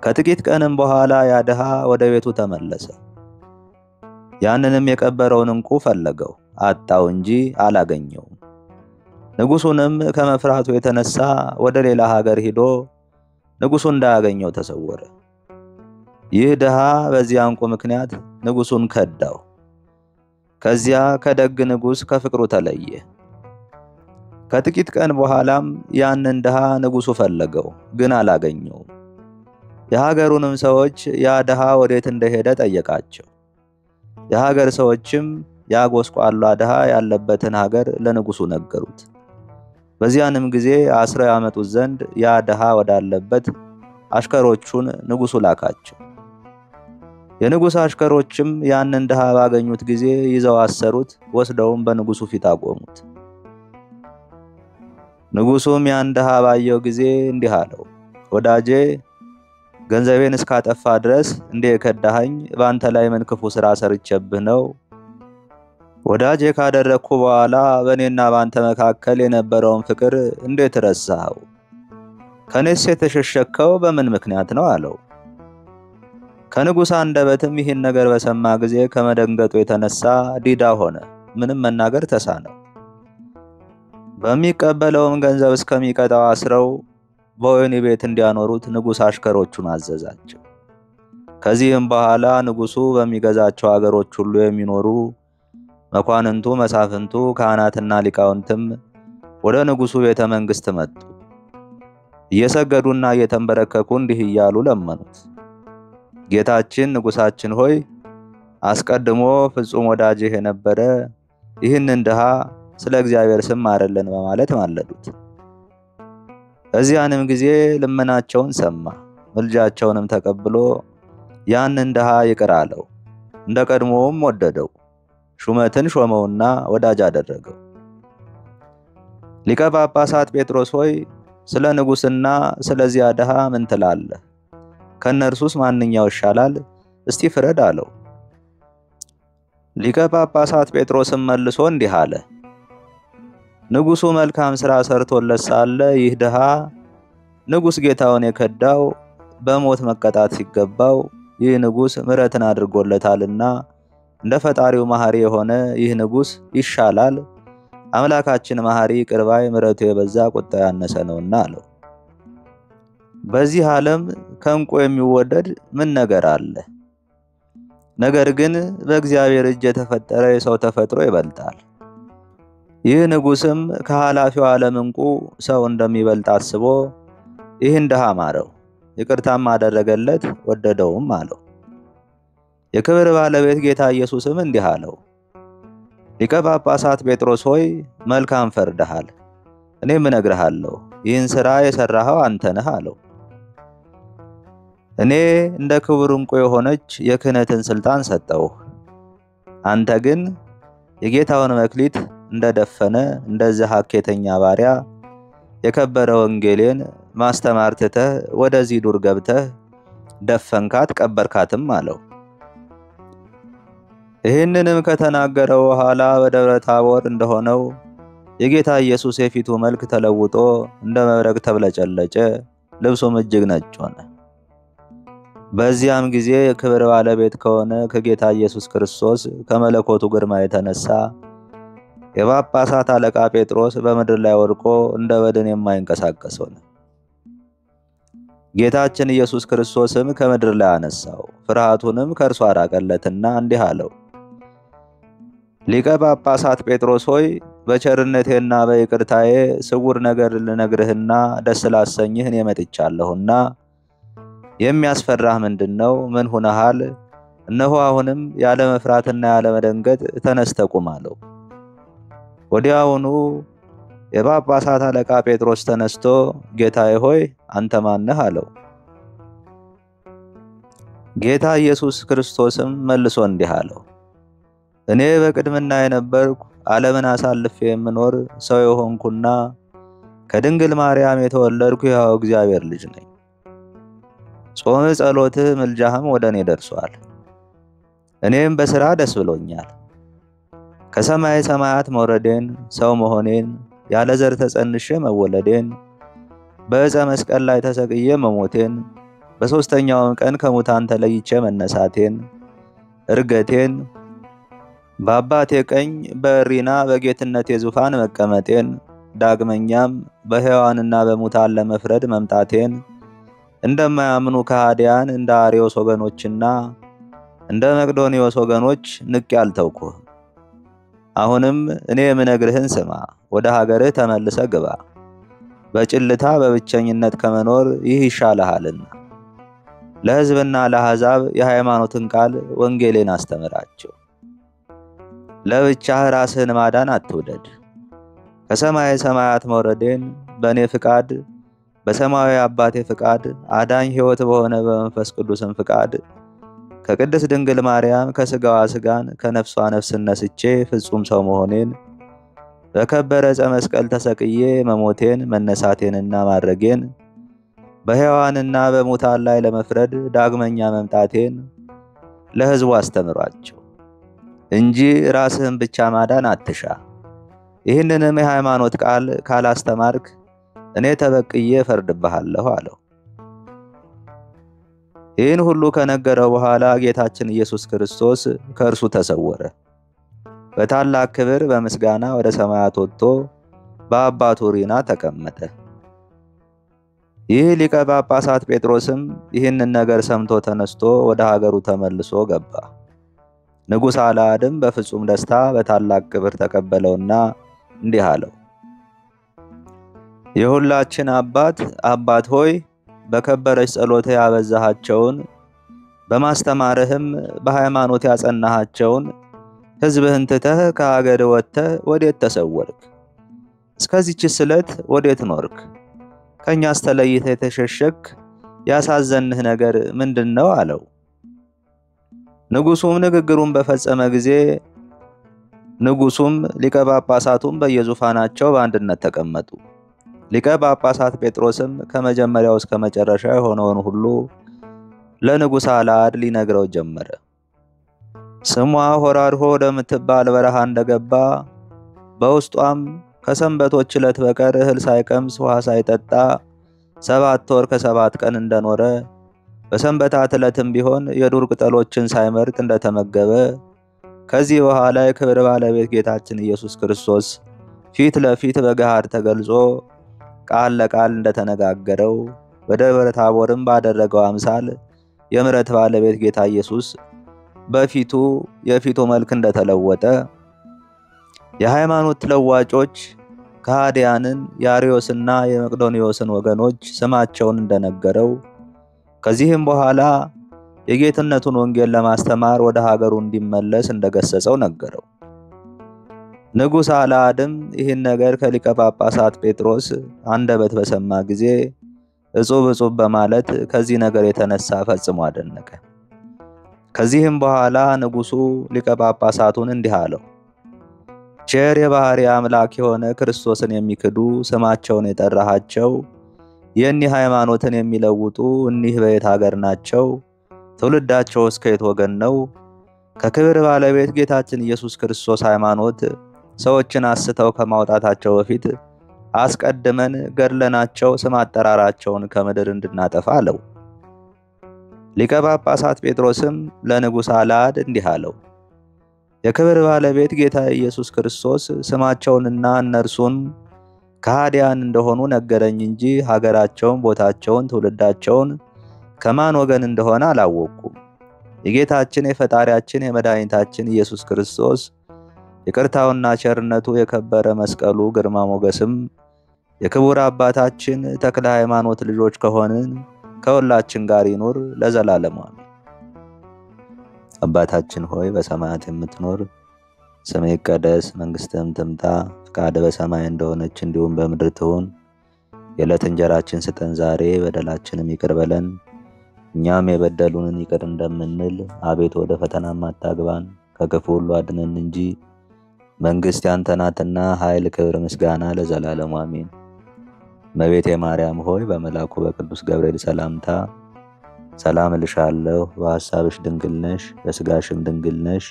ከጥቂት ቀንም በኋላ ያ ድሃ ወደ ቤቱ ተመለሰ። ያንንም የቀበረውን ዕንቁ ፈለገው፣ አጣው እንጂ አላገኘውም። ንጉሡንም ከመፍራቱ የተነሳ ወደ ሌላ ሀገር ሂዶ ንጉሡ እንዳያገኘው ተሰወረ። ይህ ድሃ በዚያ ዕንቁ ምክንያት ንጉሡን ከዳው። ከዚያ ከደግ ንጉሥ ከፍቅሩ ተለየ። ከጥቂት ቀን በኋላም ያንን ድሃ ንጉሡ ፈለገው፣ ግን አላገኘውም። የሀገሩንም ሰዎች ያ ድሃ ወዴት እንደሄደ ጠየቃቸው። የሀገር ሰዎችም ያ ጎስቋላ ድሃ ያለበትን ሀገር ለንጉሡ ነገሩት። በዚያንም ጊዜ አስረው ያመጡት ዘንድ ያ ድሃ ወዳለበት አሽከሮቹን ንጉሡ ላካቸው። የንጉሥ አሽከሮችም ያንን ድሃ ባገኙት ጊዜ ይዘው አሰሩት፣ ወስደውም በንጉሡ ፊት አቆሙት። ንጉሡም ያን ድሃ ባየው ጊዜ እንዲህ አለው፣ ወዳጄ ገንዘቤን እስካጠፋ ድረስ እንዴ የከዳኸኝ በአንተ ላይ ምን ክፉ ሥራ ሰርቼብህ ነው? ወዳጄ ካደረግኩ በኋላ በእኔና በአንተ መካከል የነበረውን ፍቅር እንዴት ረሳኸው? ከኔስ የተሸሸከው በምን ምክንያት ነው አለው። ከንጉሥ አንደበትም ይህን ነገር በሰማ ጊዜ ከመደንገጡ የተነሳ ዲዳ ሆነ፣ ምንም መናገር ተሳነው። በሚቀበለውም ገንዘብ እስከሚቀጣው አስረው በወህኒ ቤት እንዲያኖሩት ንጉሥ አሽከሮቹን አዘዛቸው። ከዚህም በኋላ ንጉሡ በሚገዛቸው አገሮች ሁሉ የሚኖሩ መኳንንቱ፣ መሳፍንቱ፣ ካህናትና ሊቃውንትም ወደ ንጉሡ ቤተ መንግሥት መጡ። እየሰገዱና እየተንበረከኩ እንዲህ እያሉ ለመኑት፣ ጌታችን ንጉሣችን ሆይ አስቀድሞ ፍጹም ወዳጅህ የነበረ ይህንን ድሃ ስለ እግዚአብሔር ስም ማረልን በማለት ማለዱት። በዚያንም ጊዜ ልመናቸውን ሰማ፣ ምልጃቸውንም ተቀብሎ ያንን ድሃ ይቅር አለው፣ እንደ ቀድሞውም ወደደው። ሹመትን ሾመውና ወዳጅ አደረገው። ሊቀ ጳጳሳት ጴጥሮስ ሆይ ስለ ንጉሥና ስለዚያ ድሃ ምን ትላለህ? ከእነርሱስ ማንኛው ይሻላል? እስቲ ፍረድ አለው። ሊቀ ጳጳሳት ጴጥሮስም መልሶ እንዲህ አለ። ንጉሡ መልካም ሥራ ሰርቶለት ሳለ ይህ ድሃ ንጉሥ ጌታውን የከዳው በሞት መቀጣት ሲገባው ይህ ንጉሥ ምሕረትን አድርጎለታልና እንደ ፈጣሪው መሐሪ የሆነ ይህ ንጉሥ ይሻላል። አምላካችን መሐሪ ይቅር ባይ ምሕረቱ የበዛ ቁጣው ያነሰ ነውና አለው። በዚህ ዓለም ከዕንቁ የሚወደድ ምን ነገር አለ? ነገር ግን በእግዚአብሔር እጅ የተፈጠረ የሰው ተፈጥሮ ይበልጣል። ይህ ንጉሥም ከኃላፊው ዓለም ዕንቁ ሰው እንደሚበልጥ አስቦ ይህን ድሃ ማረው፣ ይቅርታም አደረገለት፣ ወደደውም አለው። የክብር ባለቤት ጌታ ኢየሱስም እንዲህ አለው። ሊቀ ጳጳሳት ጴጥሮስ ሆይ መልካም ፈርደሃል። እኔም እነግርሃለሁ ይህን ሥራ የሠራኸው አንተ ነህ አለው። እኔ እንደ ክቡር ዕንቁ የሆነች የክህነትን ሥልጣን ሰጠውህ። አንተ ግን የጌታውን መክሊት እንደደፈነ እንደዚህ ሐኬተኛ ባሪያ የከበረ ወንጌሌን ማስተማር ትተህ ወደዚህ ዱር ገብተህ ደፈንካት፣ ቀበርካትም አለው። ይህንንም ከተናገረ በኋላ በደብረ ታቦር እንደሆነው የጌታ ኢየሱስ የፊቱ መልክ ተለውጦ እንደ መብረቅ ተብለጨለጨ፣ ልብሱም እጅግ ነጭ ሆነ። በዚያም ጊዜ የክብር ባለቤት ከሆነ ከጌታ ኢየሱስ ክርስቶስ ከመለኮቱ ግርማ የተነሳ የጳጳሳት አለቃ ጴጥሮስ በምድር ላይ ወድቆ እንደ በድን የማይንቀሳቀስ ሆነ። ጌታችን ኢየሱስ ክርስቶስም ከምድር ላይ አነሳው፣ ፍርሃቱንም ከእርሱ አራቀለትና እንዲህ አለው። ሊቀ ጳጳሳት ጴጥሮስ ሆይ በቸርነቴና በይቅርታዬ ስውር ነገር ልነግርህና ደስ ላሰኝህ እኔ መጥቻለሁና የሚያስፈራህ ምንድነው? ምን ሆነሃል? እነሆ አሁንም ያለ መፍራትና ያለ መደንገጥ ተነስተህ ቁም አለው። ወዲያውኑ የጳጳሳት አለቃ ጴጥሮስ ተነስቶ ጌታዬ ሆይ አንተ ማን ነህ? አለው። ጌታ ኢየሱስ ክርስቶስም መልሶ እንዲህ አለው። እኔ በቅድምና የነበርኩ ዓለምን አሳልፌ የምኖር ሰው የሆንኩና ከድንግል ማርያም የተወለድኩ የሕያው እግዚአብሔር ልጅ ነኝ። ጾም፣ ጸሎትህ፣ ምልጃህም ወደ እኔ ደርሷል። እኔም በሥራ ደስ ብሎኛል። ከሰማይ ሰማያት መውረዴን፣ ሰው መሆኔን፣ ያለ ዘር ተጸንሼ መወለዴን፣ በዕፀ መስቀል ላይ ተሰቅዬ መሞቴን፣ በሦስተኛውም ቀን ከሙታን ተለይቼ መነሳቴን፣ እርገቴን፣ በአባቴ ቀኝ በእሪና በጌትነቴ ዙፋን መቀመጤን፣ ዳግመኛም በሕያዋንና በሙታን ለመፍረድ መምጣቴን እንደማያምኑ ከሃዲያን እንደ አርዮስ ወገኖችና እንደ መቅዶንዮስ ወገኖች ንቄ አልተውኩህም። አሁንም እኔ የምነግርህን ስማ፣ ወደ ሀገርህ ተመልሰ ግባ። በጭልታ በብቸኝነት ከመኖር ይህ ይሻልሃልና ለሕዝብና ለአሕዛብ የሃይማኖትን ቃል ወንጌሌን አስተምራቸው። ለብቻህ ራስህን ማዳን አትውደድ። ከሰማይ ሰማያት መውረዴን በእኔ ፍቃድ በሰማያዊ አባቴ ፍቃድ አዳኝ ሕይወት በሆነ በመንፈስ ቅዱስም ፍቃድ ከቅድስት ድንግል ማርያም ከሥጋዋ ሥጋን ከነፍሷ ነፍስን ነስቼ ፍጹም ሰው መሆኔን በከበረ ዕፀ መስቀል ተሰቅዬ መሞቴን መነሳቴንና ማድረጌን በሕያዋንና በሙታን ላይ ለመፍረድ ዳግመኛ መምጣቴን ለሕዝቡ አስተምሯቸው እንጂ ራስህን ብቻ ማዳን አትሻ። ይህንንም የሃይማኖት ቃል ካላስተማርክ እኔ ተበቅዬ እፈርድብሃለሁ አለው። ይህን ሁሉ ከነገረው በኋላ ጌታችን ኢየሱስ ክርስቶስ ከእርሱ ተሰወረ። በታላቅ ክብር በምስጋና ወደ ሰማያት ወጥቶ በአባቱ ሪና ተቀመጠ። ይህ ሊቀ ጳጳሳት ጴጥሮስም ይህንን ነገር ሰምቶ ተነስቶ ወደ ሀገሩ ተመልሶ ገባ። ንጉሥ አልዓድም በፍጹም ደስታ በታላቅ ክብር ተቀበለውና እንዲህ አለው። የሁላችን አባት ሆይ በከበረች ጸሎት ያበዛሃቸውን በማስተማርህም በሃይማኖት ያጸናሃቸውን ሕዝብህን ትተህ ከሀገር ወጥተህ ወዴት ተሰወርክ? እስከዚህች ስለት ወዴት ኖርክ? ከእኛስ ተለይተህ የተሸሸክ ያሳዘንህ ነገር ምንድነው? አለው። ንጉሡም ንግግሩን በፈጸመ ጊዜ ንጉሱም ሊቀ ጳጳሳቱም በየዙፋናቸው በአንድነት ተቀመጡ። ሊቀ ጳጳሳት ጴጥሮስም ከመጀመሪያው እስከ መጨረሻ የሆነውን ሁሉ ለንጉሥ አልዓድ ሊነግረው ጀመረ። ስሟ ሆራድሆ ወደምትባል በረሃ እንደገባ በውስጧም ከሰንበቶች ዕለት በቀር እህል ሳይቀምስ ውሃ ሳይጠጣ 7 ወር ከ7 ቀን እንደኖረ በሰንበታት ዕለትም ቢሆን የዱር ቅጠሎችን ሳይመርጥ እንደተመገበ ከዚህ በኋላ የክብር ባለቤት ጌታችን ኢየሱስ ክርስቶስ ፊት ለፊት በገሃድ ተገልጾ ቃል ለቃል እንደተነጋገረው በደብረ ታቦርም ባደረገው አምሳል የምሕረት ባለቤት ጌታ ኢየሱስ በፊቱ የፊቱ መልክ እንደተለወጠ የሃይማኖት ለዋጮች ከሃዲያንን የአርዮስና የመቅዶንዮስን ወገኖች ስማቸውን እንደነገረው ከዚህም በኋላ የጌትነቱን ወንጌል ለማስተማር ወደ ሀገሩ እንዲመለስ እንደገሰጸው ነገረው። ንጉሥ አልዓድም ይህን ነገር ከሊቀ ጳጳሳት ጴጥሮስ አንደበት በሰማ ጊዜ እጹብ እጹብ በማለት ከዚህ ነገር የተነሳ ፈጽሞ አደነቀ። ከዚህም በኋላ ንጉሡ ሊቀ ጳጳሳቱን እንዲህ አለው። ቸር የባህሪ አምላክ የሆነ ክርስቶስን የሚክዱ ስማቸውን የጠራሃቸው የእኒህ ሃይማኖትን የሚለውጡ እኒህ በየት ሀገር ናቸው? ትውልዳቸው እስከ የት ወገን ነው? ከክብር ባለቤት ጌታችን ኢየሱስ ክርስቶስ ሃይማኖት ሰዎችን አስተው ከማውጣታቸው በፊት አስቀድመን ገድለናቸው ስም አጠራራቸውን ከምድር እንድናጠፋ አለው። ሊቀ ጳጳሳት ጴጥሮስም ለንጉሥ አልዓድ እንዲህ አለው። የክብር ባለቤት ጌታ ኢየሱስ ክርስቶስ ስማቸውንና እነርሱን ከሃዲያን እንደሆኑ ነገረኝ እንጂ ሀገራቸውን፣ ቦታቸውን፣ ትውልዳቸውን ከማን ወገን እንደሆነ አላወቅኩም። የጌታችን የፈጣሪያችን የመድኃኒታችን ኢየሱስ ክርስቶስ ይቅርታውና ቸርነቱ የከበረ መስቀሉ ግርማ ሞገስም የክቡር አባታችን ተክለ ሃይማኖት ልጆች ከሆንን ከሁላችን ጋር ይኑር ለዘላለሙ አሜን። አባታችን ሆይ በሰማያት የምትኖር ስምህ ይቀደስ፣ መንግስትህም ትምጣ፣ ፈቃድህ በሰማይ እንደሆነች እንዲሁም በምድር ትሁን። የዕለት እንጀራችንን ስጠን ዛሬ፣ በደላችንን ይቅር በለን እኛም የበደሉንን ይቅር እንደምንል፣ አቤቱ ወደ ፈተናም አታግባን ከክፉ ሁሉ አድነን እንጂ መንግስት ያንተ ናትና ኃይል፣ ክብር፣ ምስጋና ለዘላለሙ አሜን። እመቤቴ ማርያም ሆይ በመልአኩ በቅዱስ ገብርኤል ሰላምታ ሰላም እልሻለሁ። በሐሳብሽ ድንግል ነሽ፣ በሥጋሽም ድንግል ነሽ።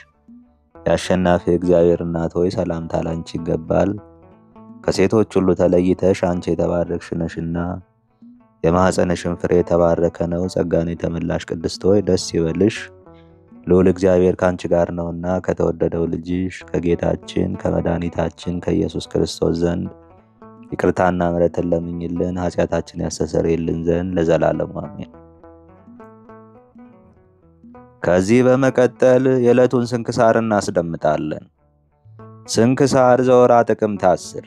የአሸናፊ እግዚአብሔር እናት ሆይ ሰላምታ ላንቺ ይገባል። ከሴቶች ሁሉ ተለይተሽ አንቺ የተባረክሽ ነሽና የማኅፀንሽም ፍሬ የተባረከ ነው። ጸጋን የተመላሽ ቅድስት ሆይ ደስ ይበልሽ፣ ልዑል እግዚአብሔር ካንቺ ጋር ነውና ከተወደደው ልጅሽ ከጌታችን ከመድኃኒታችን ከኢየሱስ ክርስቶስ ዘንድ ይቅርታና ምሕረትን ለምኝልን ኃጢአታችን ያስተሰርይልን ዘንድ ለዘላለሙ አሜን። ከዚህ በመቀጠል የዕለቱን ስንክሳር እናስደምጣለን። ስንክሳር ዘወርኃ ጥቅምት 10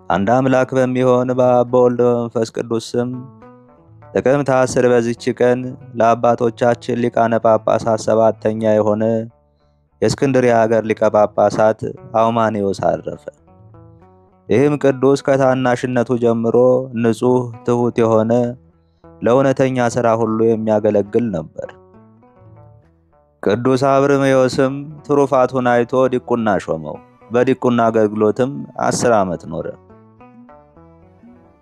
አንድ አምላክ በሚሆን በአብ በወልድ በመንፈስ ቅዱስ ስም ጥቅምት 10 በዚች ቀን ለአባቶቻችን ሊቃነ ጳጳሳት 7ኛ የሆነ የእስክንድርያ ሀገር ሊቀ ጳጳሳት አውማኔዎስ አረፈ። ይህም ቅዱስ ከታናሽነቱ ጀምሮ ንጹሕ ትሑት የሆነ ለእውነተኛ ሥራ ሁሉ የሚያገለግል ነበር። ቅዱስ አብርሜዎስም ትሩፋቱን አይቶ ዲቁና ሾመው። በዲቁና አገልግሎትም 10 ዓመት ኖረ።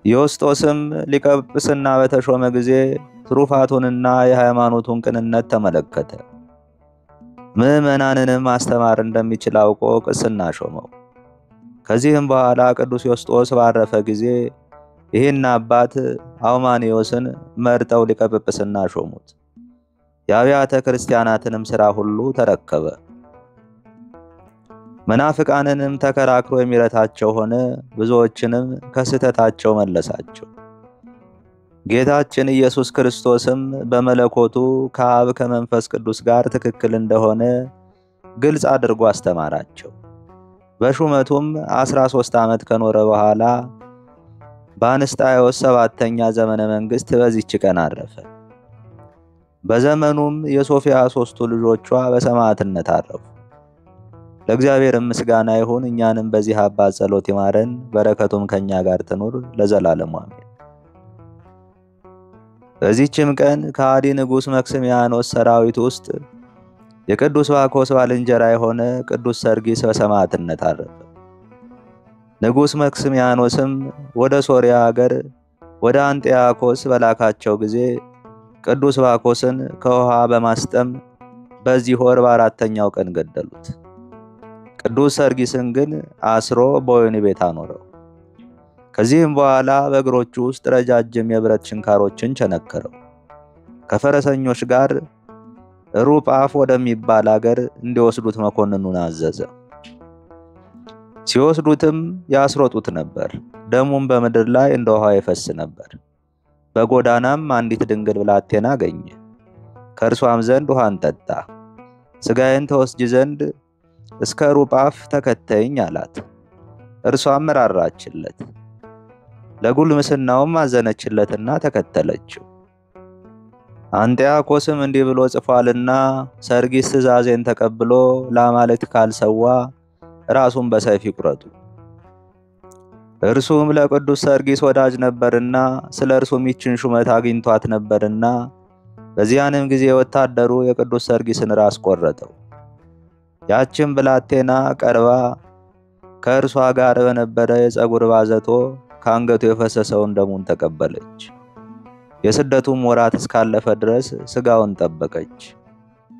ዮስጦስም ሊቀ ጵጵስና በተሾመ ጊዜ ትሩፋቱንና የሃይማኖቱን ቅንነት ተመለከተ። ምዕመናንንም ማስተማር እንደሚችል አውቆ ቅስና ሾመው። ከዚህም በኋላ ቅዱስ ዮስጦስ ባረፈ ጊዜ ይህን አባት አውማኔዎስን መርጠው ሊቀ ጵጵስና ሾሙት። የአብያተ ክርስቲያናትንም ሥራ ሁሉ ተረከበ። መናፍቃንንም ተከራክሮ የሚረታቸው ሆነ። ብዙዎችንም ከስህተታቸው መለሳቸው። ጌታችን ኢየሱስ ክርስቶስም በመለኮቱ ከአብ ከመንፈስ ቅዱስ ጋር ትክክል እንደሆነ ግልጽ አድርጎ አስተማራቸው። በሹመቱም 13 ዓመት ከኖረ በኋላ በአንስጣዮስ 7ኛ ዘመነ መንግስት በዚች ቀን አረፈ። በዘመኑም የሶፊያ 3ቱ ልጆቿ በሰማዕትነት አረፉ። ለእግዚአብሔር ምስጋና ይሁን። እኛንም በዚህ አባት ጸሎት ይማረን፣ በረከቱም ከኛ ጋር ትኑር ለዘላለሙ አሜን። በዚህችም ቀን ከሃዲ ንጉሥ መክስሚያኖስ ሰራዊት ውስጥ የቅዱስ ባኮስ ባልንጀራ የሆነ ቅዱስ ሰርጊስ በሰማዕትነት አረፈ። ንጉሥ መክስሚያኖስም ወደ ሶርያ አገር ወደ አንጢያኮስ በላካቸው ጊዜ ቅዱስ ባኮስን ከውሃ በማስጠም በዚህ ወር በአራተኛው ቀን ገደሉት። ቅዱስ ሰርጊስን ግን አስሮ በወህኒ ቤት አኖረው። ከዚህም በኋላ በእግሮቹ ውስጥ ረጃጅም የብረት ችንካሮችን ቸነከረው። ከፈረሰኞች ጋር ሩጳፍ ወደሚባል አገር እንዲወስዱት መኮንኑን አዘዘ። ሲወስዱትም ያስሮጡት ነበር። ደሙም በምድር ላይ እንደ ውሃ ይፈስ ነበር። በጎዳናም አንዲት ድንግል ብላቴና አገኘ። ከእርሷም ዘንድ ውሃን ጠጣ። ሥጋዬን ተወስጂ ዘንድ እስከ ሩጳፍ ተከተይኝ አላት። እርሷም ራራችለት። ለጉልምስናውም አዘነችለትና ተከተለችው። አንጢያኮስም እንዲህ ብሎ ጽፏልና ሰርጊስ ትእዛዜን ተቀብሎ ለአማልክት ካልሰዋ ራሱን በሰይፍ ይቁረጡ። እርሱም ለቅዱስ ሰርጊስ ወዳጅ ነበርና ስለ እርሱም ይችን ሹመት አግኝቷት ነበርና በዚያንም ጊዜ ወታደሩ የቅዱስ ሰርጊስን ራስ ቆረጠው። ያችን ብላቴና ቀርባ ከእርሷ ጋር በነበረ የፀጉር ባዘቶ ከአንገቱ የፈሰሰውን ደሙን ተቀበለች። የስደቱም ወራት እስካለፈ ድረስ ሥጋውን ጠበቀች።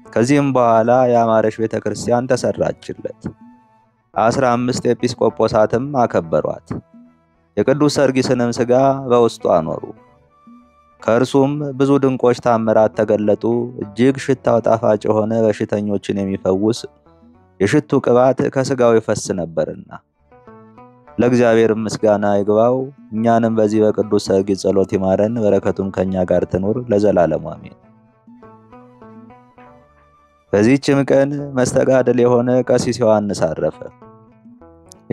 ከዚህም በኋላ ያማረች ቤተክርስቲያን ተሰራችለት። 15 ኤጲስቆጶሳትም አከበሯት። የቅዱስ ሰርጊስንም ሥጋ በውስጡ አኖሩ። ከእርሱም ብዙ ድንቆች ታምራት ተገለጡ። እጅግ ሽታው ጣፋጭ የሆነ በሽተኞችን የሚፈውስ የሽቱ ቅባት ከሥጋው ይፈስ ነበርና። ለእግዚአብሔር ምስጋና ይግባው። እኛንም በዚህ በቅዱስ ሰርጊስ ጸሎት ይማረን፣ በረከቱም ከኛ ጋር ትኑር ለዘላለሙ አሜን። በዚህችም ቀን መስተጋድል የሆነ ቀሲስ ዮሐንስ አረፈ።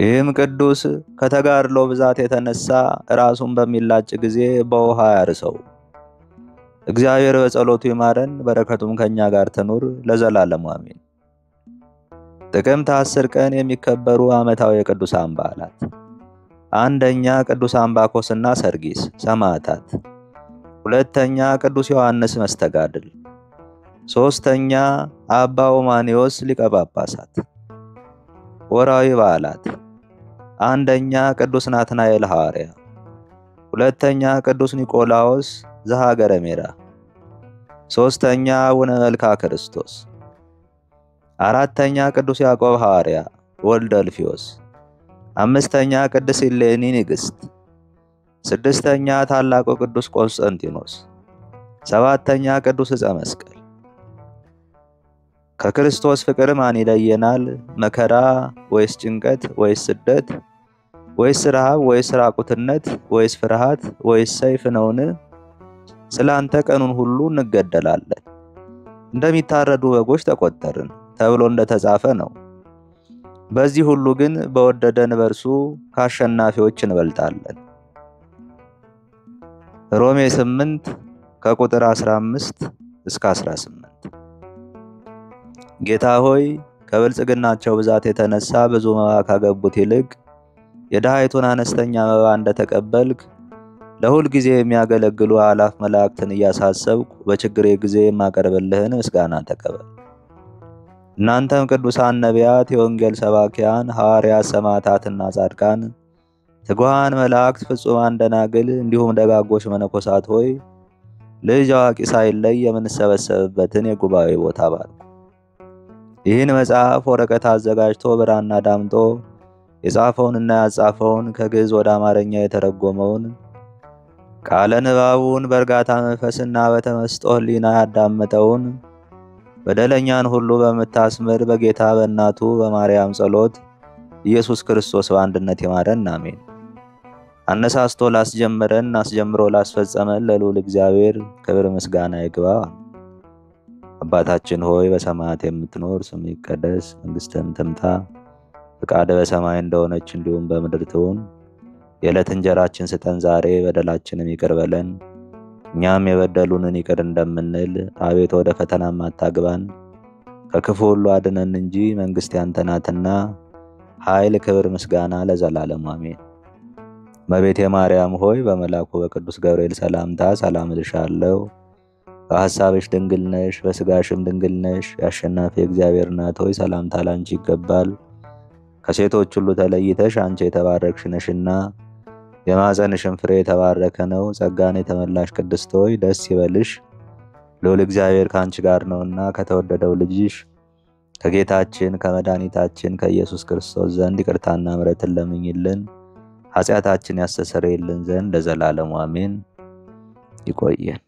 ይህም ቅዱስ ከተጋድሎ ብዛት የተነሳ ራሱን በሚላጭ ጊዜ በውሃ ያርሰው። እግዚአብሔር በጸሎቱ ይማረን፣ በረከቱም ከኛ ጋር ትኑር ለዘላለሙ አሜን። ጥቅምት 10 ቀን የሚከበሩ ዓመታዊ የቅዱሳን በዓላት፦ አንደኛ ቅዱስ አምባኮስና ሰርጊስ ሰማዕታት። ሁለተኛ ቅዱስ ዮሐንስ መስተጋድል። ሶስተኛ አባ ኡማኒዮስ ሊቀ ጳጳሳት። ወርሃዊ በዓላት፦ አንደኛ ቅዱስ ናትናኤል ሐዋርያ። ሁለተኛ ቅዱስ ኒቆላዎስ ዘሀገረ ሜራ። ሶስተኛ አቡነ መልካ ክርስቶስ። አራተኛ ቅዱስ ያዕቆብ ሐዋርያ ወልደ እልፍዮስ። አምስተኛ ቅድስት እሌኒ ንግሥት። ስድስተኛ ታላቁ ቅዱስ ቆስጠንጢኖስ። ሰባተኛ ቅዱስ ዕፀ መስቀል። ከክርስቶስ ፍቅር ማን ይለየናል? መከራ ወይስ ጭንቀት ወይስ ስደት ወይስ ረሃብ ወይስ ራቁትነት ወይስ ፍርሃት ወይስ ሰይፍ ነውን? ስላንተ ቀኑን ሁሉ እንገደላለን፣ እንደሚታረዱ በጎች ተቆጠርን ተብሎ እንደተጻፈ ነው። በዚህ ሁሉ ግን በወደደን በርሱ ከአሸናፊዎች እንበልጣለን። ሮሜ 8 ከቁጥር 15 እስከ 18። ጌታ ሆይ ከብልጽግናቸው ብዛት የተነሳ ብዙ መባ ካገቡት ይልቅ የድሃይቱን አነስተኛ መባ እንደተቀበልክ ለሁል ጊዜ የሚያገለግሉ አላፍ መላእክትን እያሳሰብኩ በችግሬ ጊዜ የማቀርብልህን ምስጋና ተቀበል። እናንተም ቅዱሳን ነቢያት፣ የወንጌል ሰባኪያን ሐዋርያት፣ ሰማዕታትና ጻድቃን፣ ትጉሃን መላእክት፣ ፍጹማን ደናግል እንዲሁም ደጋጎች መነኮሳት ሆይ ልጅ አዋቂ ሳይለይ የምንሰበሰብበትን የጉባኤ ቦታ ባርኩ። ይህን መጽሐፍ ወረቀት አዘጋጅቶ ብራና ዳምጦ የጻፈውንና ያጻፈውን ከግዕዝ ወደ አማርኛ የተረጎመውን ቃለ ንባቡን በእርጋታ መንፈስና በተመስጦ ሕሊና ያዳመጠውን በደለኛን ሁሉ በምታስምር በጌታ በእናቱ በማርያም ጸሎት ኢየሱስ ክርስቶስ በአንድነት ይማረን አሜን። አነሳስቶ ላስጀመረን አስጀምሮ ላስፈጸመን ለልዑል እግዚአብሔር ክብር ምስጋና ይግባው። አባታችን ሆይ በሰማያት የምትኖር ስምህ ይቀደስ፣ መንግሥትህ ትምጣ፣ ፈቃድህ በሰማይ እንደሆነች እንዲሁም በምድር ትሁን። የዕለት እንጀራችንን ስጠን ዛሬ፣ በደላችንን ይቅር በለን እኛም የበደሉንን ይቅር እንደምንል፣ አቤት ወደ ፈተናም አታግባን ከክፉ ሁሉ አድነን እንጂ መንግሥት ያንተ ናትና ኃይል፣ ክብር፣ ምስጋና ለዘላለሙ አሜን። እመቤቴ ማርያም ሆይ በመልአኩ በቅዱስ ገብርኤል ሰላምታ ሰላም እልሻለሁ። በሐሳብሽ ድንግል ነሽ፣ በሥጋሽም ድንግል ነሽ። የአሸናፊ እግዚአብሔር እናት ሆይ ሰላምታ ላንቺ ይገባል። ከሴቶች ሁሉ ተለይተሽ አንቺ የተባረክሽ ነሽና የማኅፀንሽም ፍሬ የተባረከ ነው። ጸጋን የተመላሽ ቅድስት ሆይ ደስ ይበልሽ፣ ልዑል እግዚአብሔር ከአንቺ ጋር ነውና ከተወደደው ልጅሽ ከጌታችን ከመድኃኒታችን ከኢየሱስ ክርስቶስ ዘንድ ይቅርታና ምሕረትን ለምኝልን ኃጢአታችን ያስተሰርይልን ዘንድ ለዘላለሙ አሜን። ይቆየን።